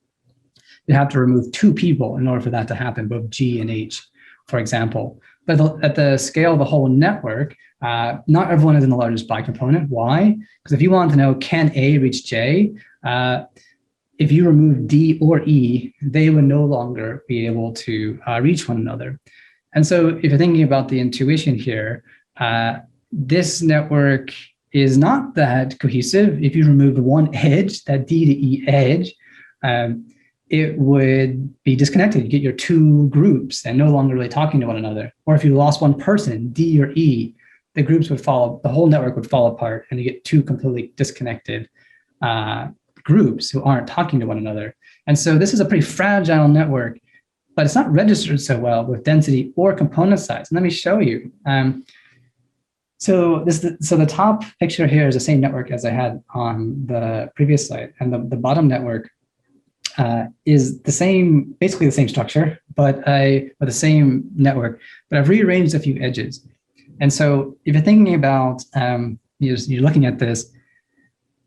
you have to remove two people in order for that to happen, both G and H, for example. But at the scale of the whole network, not everyone is in the largest bicomponent. Why? Because if you want to know, can A reach J, if you remove D or E, they would no longer be able to reach one another. And so if you're thinking about the intuition here, this network is not that cohesive. If you remove one edge, that D to E edge, it would be disconnected. You get your two groups and no longer really talking to one another. Or if you lost one person, D or E, the groups would fall, the whole network would fall apart, and you get two completely disconnected groups who aren't talking to one another. And so this is a pretty fragile network, but it's not registered so well with density or component size. And let me show you. So the top picture here is the same network as I had on the previous slide, and the bottom network is the same, basically the same structure, but the same network, but I've rearranged a few edges. And so if you're thinking about, you're looking at this,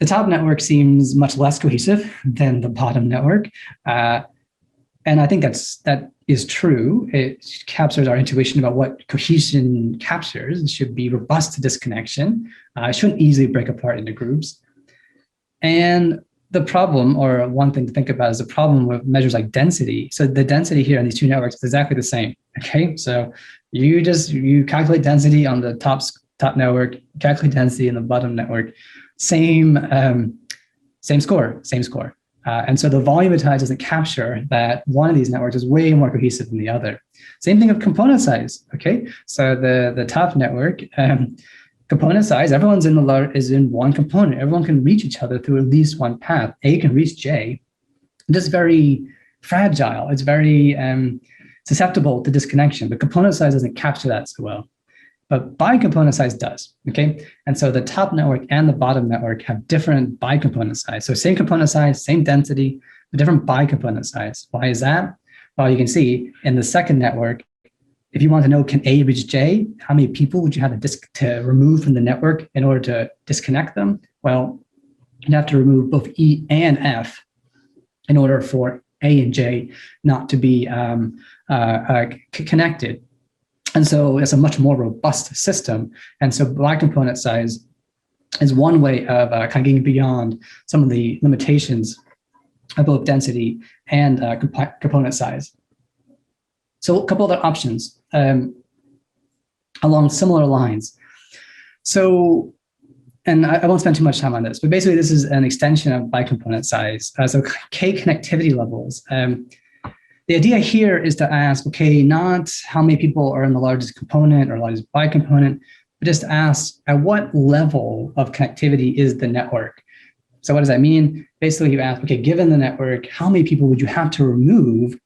the top network seems much less cohesive than the bottom network. And I think that is true. It captures our intuition about what cohesion captures. It should be robust to disconnection. It shouldn't easily break apart into groups. And the problem, or one thing to think about, is the problem with measures like density. So the density here in these two networks is exactly the same. Okay, so you calculate density on the top network, calculate density in the bottom network, same score. And so the volumetized doesn't capture that one of these networks is way more cohesive than the other. Same thing with component size. Okay, so the top network. Component size, everyone's is in one component. Everyone can reach each other through at least one path. A can reach J. It's very fragile. It's very susceptible to disconnection. But component size doesn't capture that so well. But bicomponent size does, okay? And so the top network and the bottom network have different bicomponent size. So same component size, same density, but different bicomponent size. Why is that? Well, you can see in the second network, if you want to know, can A reach J, how many people would you have to remove from the network in order to disconnect them? Well, you'd have to remove both E and F in order for A and J not to be connected. And so it's a much more robust system. And so bicomponent size is one way of kind of getting beyond some of the limitations of both density and component size. So a couple other options along similar lines. So, and I won't spend too much time on this, but basically this is an extension of bicomponent size. So K connectivity levels. The idea here is to ask, okay, not how many people are in the largest component or largest bicomponent, but just ask at what level of connectivity is the network? So what does that mean? Basically you ask, okay, given the network, how many people would you have to remove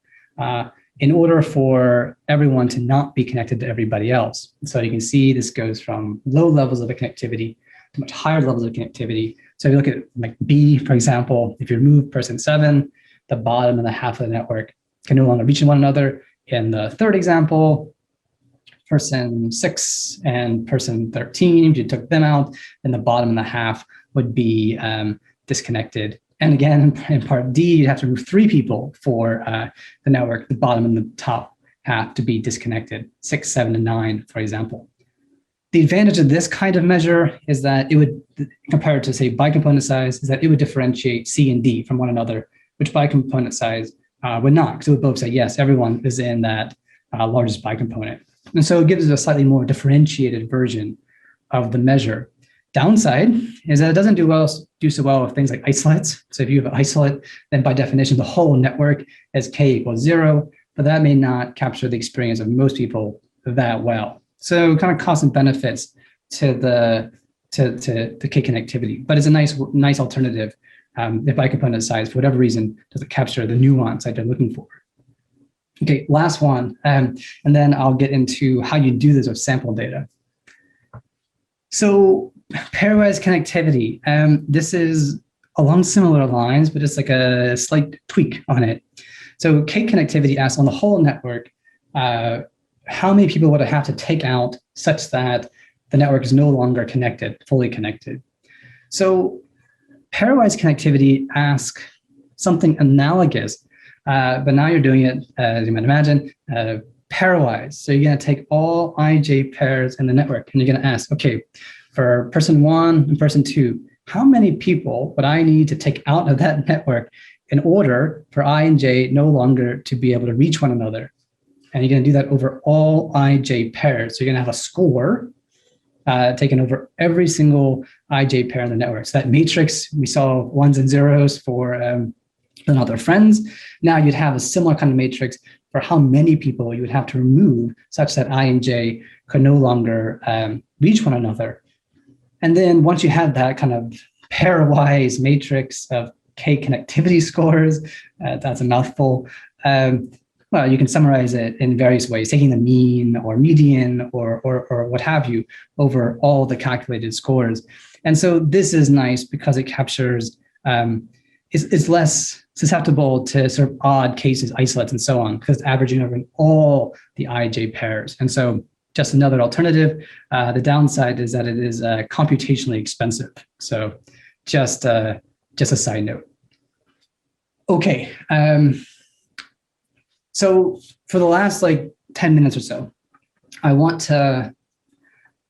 in order for everyone to not be connected to everybody else? So you can see this goes from low levels of the connectivity to much higher levels of connectivity. So if you look at like B, for example, if you remove person 7, the bottom and the half of the network can no longer reach one another. In the third example, person 6 and person 13, if you took them out, then the bottom and the half would be disconnected. And again, in part D, you'd have to remove 3 people for the network, the bottom and the top half to be disconnected, 6, 7, and 9, for example. The advantage of this kind of measure is that it would, compared to say bicomponent size, is that it would differentiate C and D from one another, which bicomponent size would not, because it would both say, yes, everyone is in that largest bicomponent. And so it gives us a slightly more differentiated version of the measure. Downside is that it doesn't do so well with things like isolates. So if you have an isolate, then by definition, the whole network is k equals 0, but that may not capture the experience of most people that well. So kind of costs and benefits to the k connectivity, but it's a nice alternative if bicomponent size, for whatever reason, doesn't capture the nuance that they're looking for. Okay, last one, and then I'll get into how you do this with sample data. So pairwise connectivity, this is along similar lines, but it's like a slight tweak on it. So K connectivity asks on the whole network, how many people would I have to take out such that the network is no longer connected, fully connected? So pairwise connectivity asks something analogous, but now you're doing it, as you might imagine, pairwise. So you're going to take all ij pairs in the network, and you're going to ask, okay, for person 1 and person 2, how many people would I need to take out of that network in order for I and j no longer to be able to reach one another? And you're going to do that over all ij pairs. So you're going to have a score taken over every single ij pair in the network. So that matrix, we saw ones and zeros for other friends. Now you'd have a similar kind of matrix for how many people you would have to remove such that I and j could no longer reach one another. And then once you have that kind of pairwise matrix of K connectivity scores, that's a mouthful, well, you can summarize it in various ways, taking the mean or median or what have you over all the calculated scores. And so this is nice because it captures, it's less susceptible to sort of odd cases, isolates, and so on, because it's averaging over all the ij pairs. And so just another alternative. The downside is that it is computationally expensive. So just a side note. Okay. So for the last like 10 minutes or so, I want to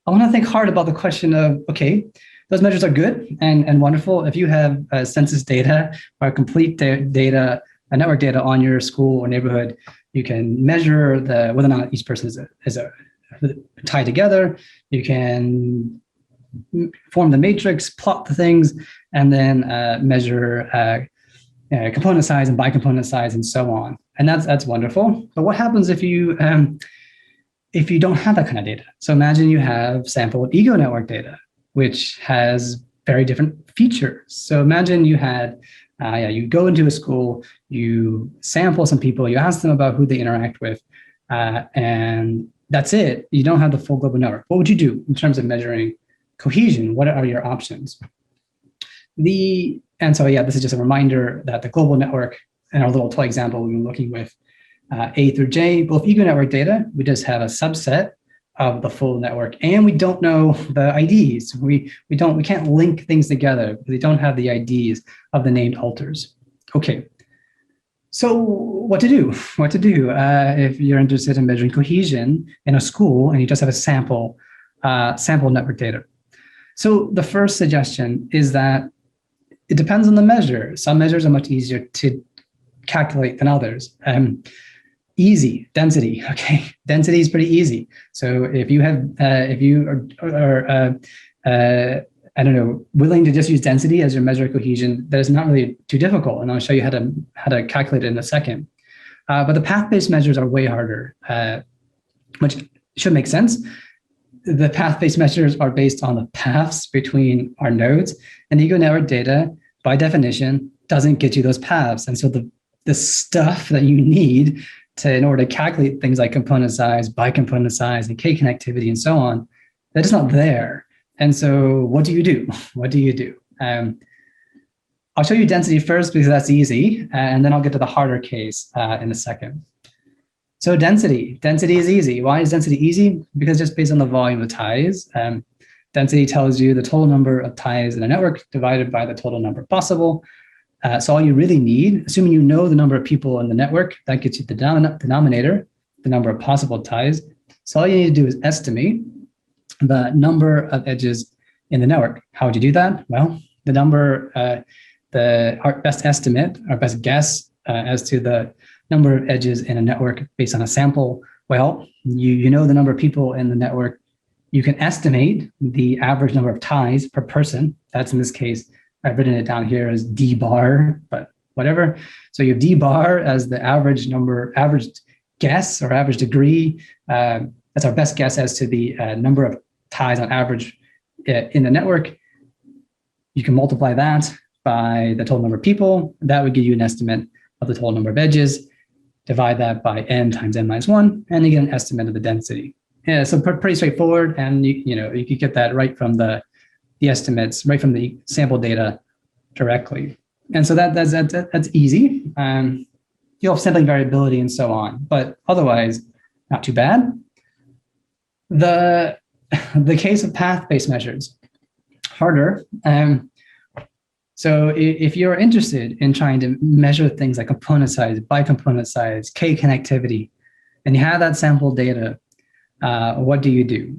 think hard about the question of, okay, those measures are good and wonderful. If you have census data or complete data, network data on your school or neighborhood, you can measure whether or not each person is tied together. You can form the matrix, plot the things, and then measure component size and bicomponent size and so on. And that's wonderful. But what happens if you don't have that kind of data? So imagine you have sampled ego network data, which has very different features. So imagine you had, you go into a school, you sample some people, you ask them about who they interact with, and that's it. You don't have the full global network. What would you do in terms of measuring cohesion? What are your options? And so, this is just a reminder that the global network, in our little toy example we've been looking with, A through J, both ego network data, we just have a subset of the full network, and we don't know the IDs. We can't link things together because we don't have the IDs of the named alters. Okay, so what to do? If you're interested in measuring cohesion in a school and you just have a sample network data? So the first suggestion is that it depends on the measure. Some measures are much easier to calculate than others. Easy, density. Okay, density is pretty easy. So if you have, if you are I don't know, willing to just use density as your measure of cohesion, that is not really too difficult. And I'll show you how to calculate it in a second. But the path-based measures are way harder, which should make sense. The path-based measures are based on the paths between our nodes, and ego network data, by definition, doesn't get you those paths. And so the stuff that you need in order to calculate things like component size, bicomponent size, and K connectivity, and so on, that is not there. And so what do you do? I'll show you density first because that's easy, and then I'll get to the harder case in a second. So density is easy. Why is density easy? Because just based on the volume of ties, density tells you the total number of ties in a network divided by the total number possible. So all you really need, assuming you know the number of people in the network, that gets you the denominator, the number of possible ties. So all you need to do is estimate the number of edges in the network. How would you do that? Well, the number, our best estimate, our best guess as to the number of edges in a network based on a sample. Well, you know the number of people in the network You can estimate the average number of ties per person. That's in this case, I've written it down here as D bar, but whatever. So you have D bar as the average number, average guess or average degree. That's our best guess as to the number of ties on average in the network. You can multiply that by the total number of people. That would give you an estimate of the total number of edges. Divide that by n times n minus 1, and you get an estimate of the density. Yeah, so pretty straightforward, and you could get that right from the estimates, right from the sample data directly. And so that's easy. You'll have sampling variability and so on, but otherwise, not too bad. The case of path-based measures, harder. So if you're interested in trying to measure things like component size, bicomponent size, K connectivity, and you have that sample data, what do you do?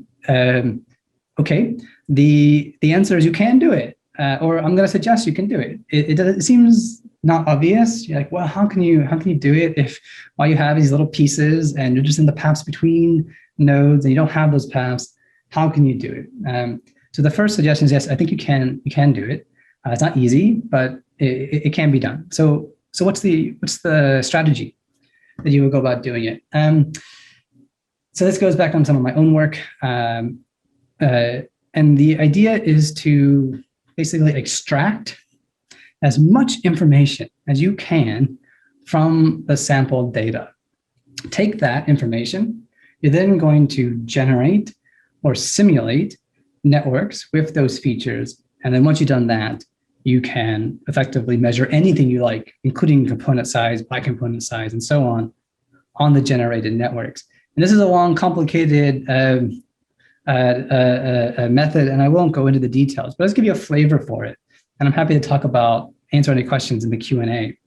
Okay, the answer is you can do it, or I'm going to suggest you can do it. It seems not obvious. You're like, well, how can you do it if all you have these little pieces and you're just in the paths between nodes and you don't have those paths? How can you do it? So the first suggestion is yes, I think you can do it. It's not easy, but it can be done. So what's the strategy that you would go about doing it? So this goes back on some of my own work. And the idea is to basically extract as much information as you can from the sample data. Take that information, you're then going to generate or simulate networks with those features. And then once you've done that, you can effectively measure anything you like, including component size, bicomponent size, and so on the generated networks. And this is a long, complicated method, and I won't go into the details, but let's give you a flavor for it. And I'm happy to answer any questions in the Q&A.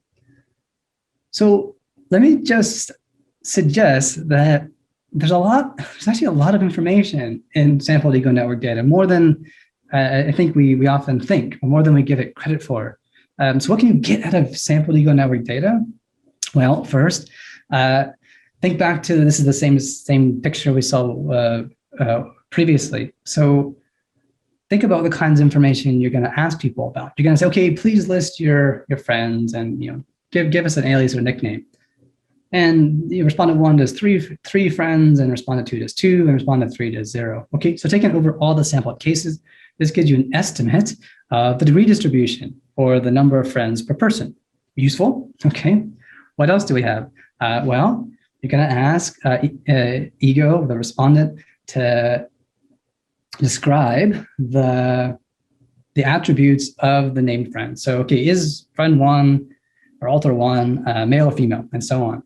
So let me just suggest that there's actually a lot of information in sampled ego network data, more than I think we often think, or more than we give it credit for. So what can you get out of sampled ego network data? Well, first, think back to, this is the same picture we saw previously. So think about the kinds of information you're going to ask people about. You're going to say, okay, please list your friends and give us an alias or nickname. And respondent 1 does three friends, and respondent 2 does 2, and respondent 3 does 0. Okay, so taking over all the sampled cases, this gives you an estimate of the degree distribution or the number of friends per person. Useful. Okay, what else do we have? Well, you're going to ask ego, the respondent, to describe the attributes of the named friend. So, okay, is friend 1 or alter 1 male or female, and so on.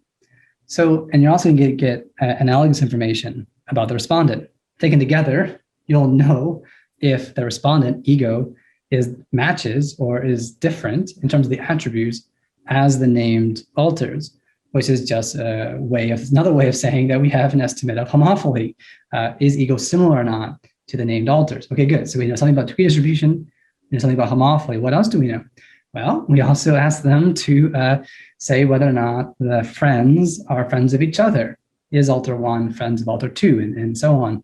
So, and you're also going to get analogous information about the respondent. Taken together, you'll know if the respondent, ego, matches or is different in terms of the attributes as the named alters, which is just another way of saying that we have an estimate of homophily. Is ego similar or not to the named alters? Okay, good. So we know something about degree distribution, we know something about homophily. What else do we know? Well, we also ask them to say whether or not the friends are friends of each other. Is alter 1 friends of alter 2, and so on.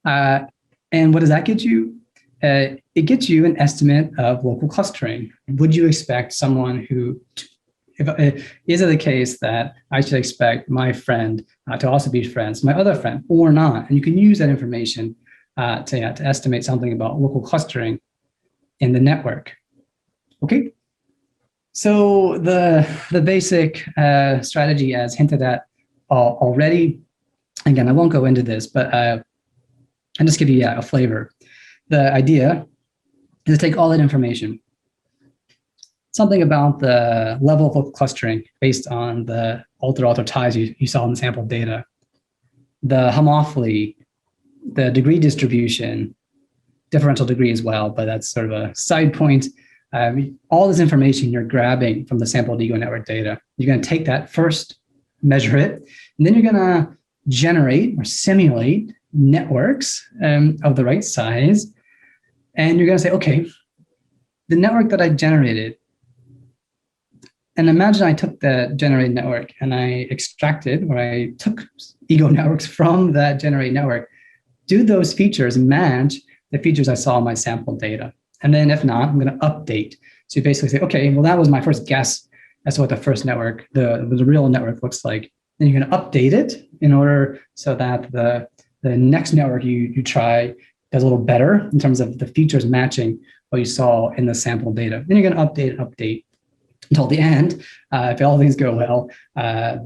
And what does that get you? It gets you an estimate of local clustering. Would you expect someone who, is it the case that I should expect my friend to also be friends, my other friend, or not? And you can use that information to estimate something about local clustering in the network. Okay, so the basic strategy, as hinted at already, again, I won't go into this, but I'll just give you a flavor. The idea is to take all that information, something about the level of local clustering based on the alter ties you saw in the sample data, the homophily, the degree distribution, differential degree as well, but that's sort of a side point. All this information you're grabbing from the sampled ego network data, you're going to take that first, measure it, and then you're going to generate or simulate networks of the right size. And you're going to say, okay, the network that I generated, and imagine I took the generated network and I extracted, or I took ego networks from that generated network. do those features match the features I saw in my sample data? And then if not, I'm going to update. So you basically say, okay, well, that was my first guess as to what the first network, the real network looks like. Then you're going to update it in order so that the next network you try does a little better in terms of the features matching what you saw in the sample data. Then you're going to update until the end. If all things go well,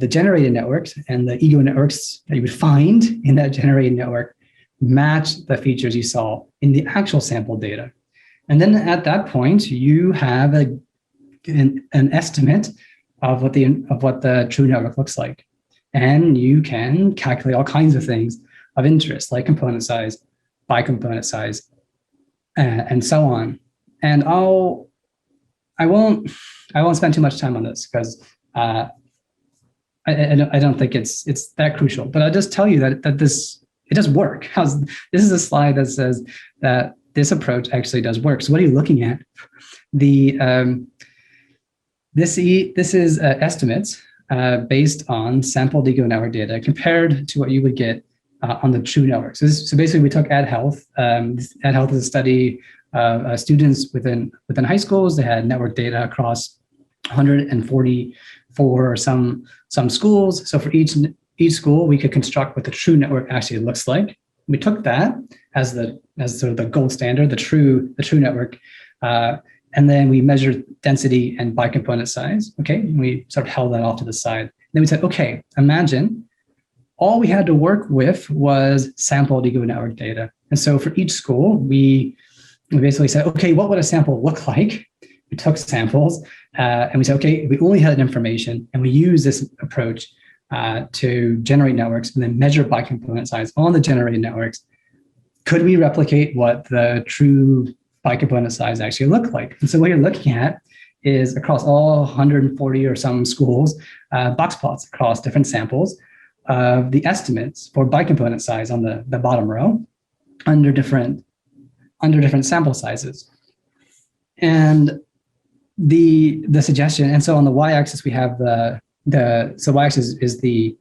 the generated networks and the ego networks that you would find in that generated network match the features you saw in the actual sample data. And then at that point, you have an estimate of what the true network looks like. And you can calculate all kinds of things of interest, like component size, bicomponent size, and so on. And I won't spend too much time on this because I don't think it's that crucial. But I'll just tell you that it does work. This is a slide that says that this approach actually does work. So what are you looking at? This is estimates based on sampled ego network data compared to what you would get on the true network. So basically, we took Ad Health. Ad Health is a study of students within high schools. They had network data across 144 or some schools. So for each school, we could construct what the true network actually looks like. We took that as sort of the gold standard, the true network, and then we measured density and bicomponent size. Okay, and we sort of held that off to the side. Then we said, okay, imagine all we had to work with was sampled ego network data. And so for each school, we basically said, okay, what would a sample look like? We took samples and we said, okay, we only had information, and we use this approach to generate networks and then measure bicomponent size on the generated networks. Could we replicate what the true bicomponent size actually looked like? And so what you're looking at is across all 140 or some schools, box plots across different samples of the estimates for bicomponent size on the bottom row under different sample sizes. And the suggestion, and so on the y-axis we have so y-axis is the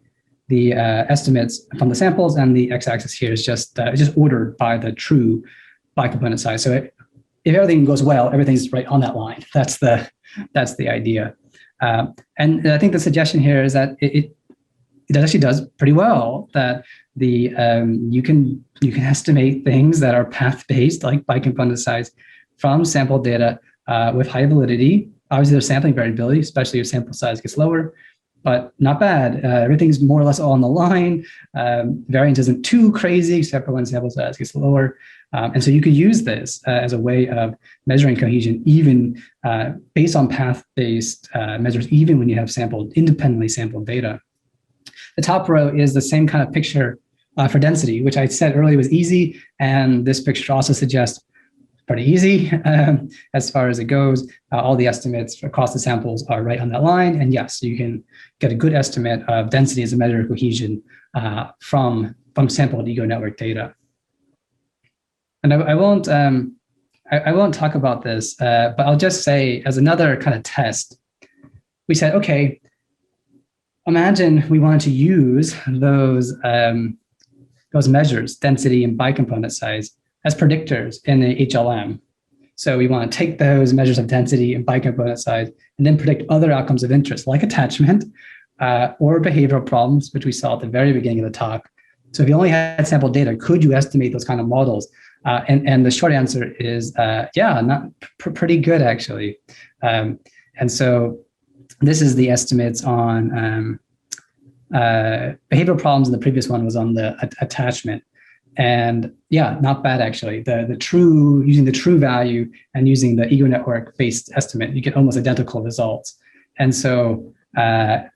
estimates from the samples, and the x-axis here is just ordered by the true bicomponent size. So if everything goes well, everything's right on that line. That's the idea. And I think the suggestion here is that it actually does pretty well. That you can estimate things that are path-based, like bicomponent size, from sample data with high validity. Obviously, there's sampling variability, especially if sample size gets lower, but not bad. Everything's more or less all on the line. Variance isn't too crazy, except for when sample size gets lower. And so you could use this as a way of measuring cohesion, even based on path-based measures, even when you have independently sampled data. The top row is the same kind of picture for density, which I said earlier was easy. And this picture also suggests pretty easy as far as it goes. All the estimates across the samples are right on that line. And yes, you can get a good estimate of density as a measure of cohesion from sampled ego network data. And I won't talk about this, but I'll just say as another kind of test, we said, okay, imagine we wanted to use those measures, density and bicomponent size, as predictors in the HLM. So we want to take those measures of density and bicomponent size and then predict other outcomes of interest, like attachment or behavioral problems, which we saw at the very beginning of the talk. So if you only had sample data, could you estimate those kind of models? And the short answer is, yeah, not pretty good, actually. And so this is the estimates on behavioral problems, and the previous one was on the attachment. And yeah, not bad, actually. Using the true value and using the ego network based estimate, you get almost identical results. And so that's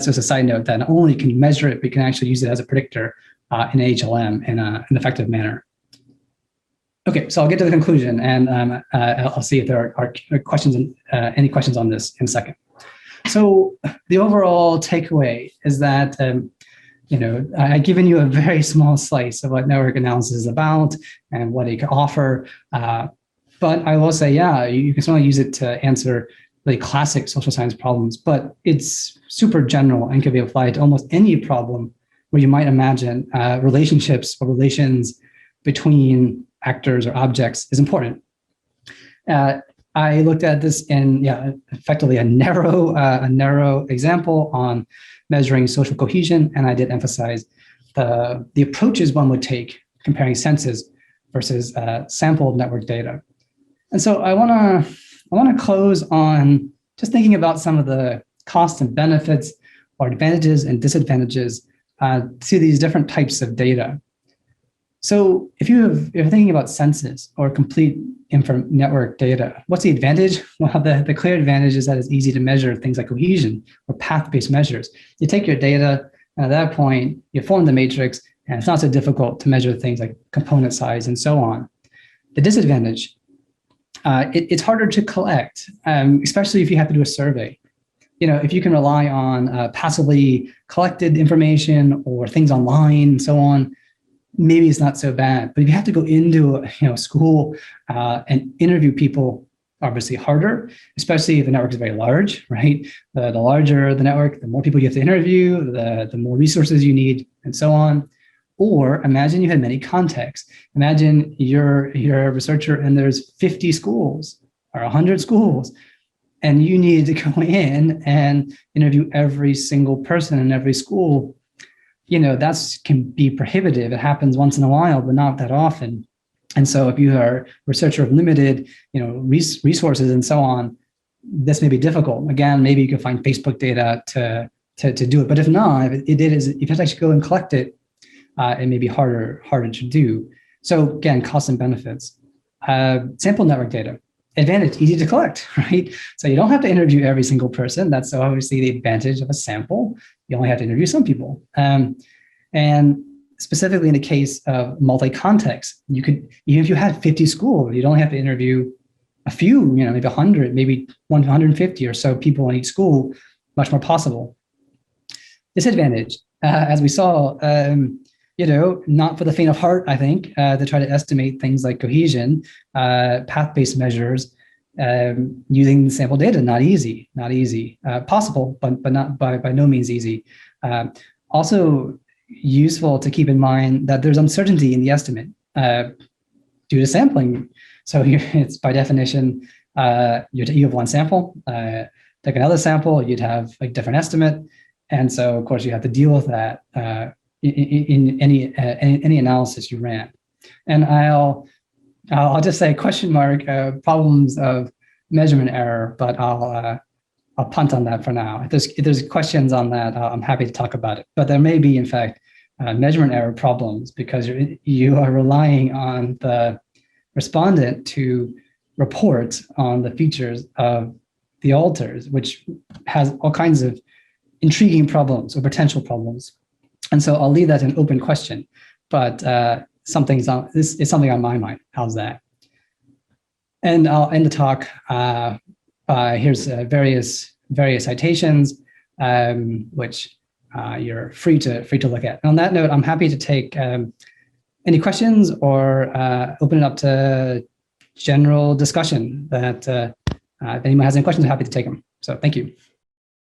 just a side note that not only can you measure it, but you can actually use it as a predictor in HLM in an effective manner. Okay, so I'll get to the conclusion, and I'll see if there are questions, any questions on this in a second. So the overall takeaway is that I've given you a very small slice of what network analysis is about and what it can offer. But I will say, yeah, you can certainly use it to answer the classic social science problems, but it's super general and can be applied to almost any problem where you might imagine relationships or relations between actors or objects is important. I looked at this in effectively a narrow example on measuring social cohesion, and I did emphasize the approaches one would take comparing senses versus sampled network data. And so I want to close on just thinking about some of the costs and benefits or advantages and disadvantages to these different types of data. So if you're thinking about senses or complete network data, what's the advantage? Well, the clear advantage is that it's easy to measure things like cohesion or path-based measures. You take your data, and at that point, you form the matrix, and it's not so difficult to measure things like component size and so on. The disadvantage, it's harder to collect, especially if you have to do a survey. If you can rely on passively collected information or things online and so on, maybe it's not so bad. But if you have to go into school and interview people, obviously harder, especially if the network is very large, right? The larger the network, the more people you have to interview, the more resources you need, and so on. Or imagine you had many contexts. Imagine you're a researcher and there's 50 schools or 100 schools, and you need to go in and interview every single person in every school. That can be prohibitive. It happens once in a while, but not that often. And so if you are a researcher of limited, resources and so on, this may be difficult. Again, maybe you can find Facebook data to do it. But if not, if you have to actually go and collect it, it may be harder to do. So again, costs and benefits. Sample network data. Advantage, easy to collect, right? So you don't have to interview every single person. That's obviously the advantage of a sample. You only have to interview some people. And specifically in the case of multi-context, you could, even if you had 50 schools, you'd only have to interview a few, maybe 100, maybe 150 or so people in each school, much more possible. Disadvantage, as we saw, not for the faint of heart, I think, to try to estimate things like cohesion, path-based measures, using sample data, not easy. Possible, but not by no means easy. Also useful to keep in mind that there's uncertainty in the estimate due to sampling. So it's by definition, you have one sample, take another sample, you'd have a different estimate. And so of course you have to deal with that in any analysis you ran. And I'll just say question mark problems of measurement error, but I'll punt on that for now. If there's questions on that, I'm happy to talk about it. But there may be, in fact, measurement error problems because you are relying on the respondent to report on the features of the alters, which has all kinds of intriguing problems or potential problems. And so I'll leave that an open question, but this is something on my mind. How's that? And I'll end the talk. Here's various citations, which you're free to look at. And on that note, I'm happy to take any questions or open it up to general discussion. That if anyone has any questions, I'm happy to take them. So thank you.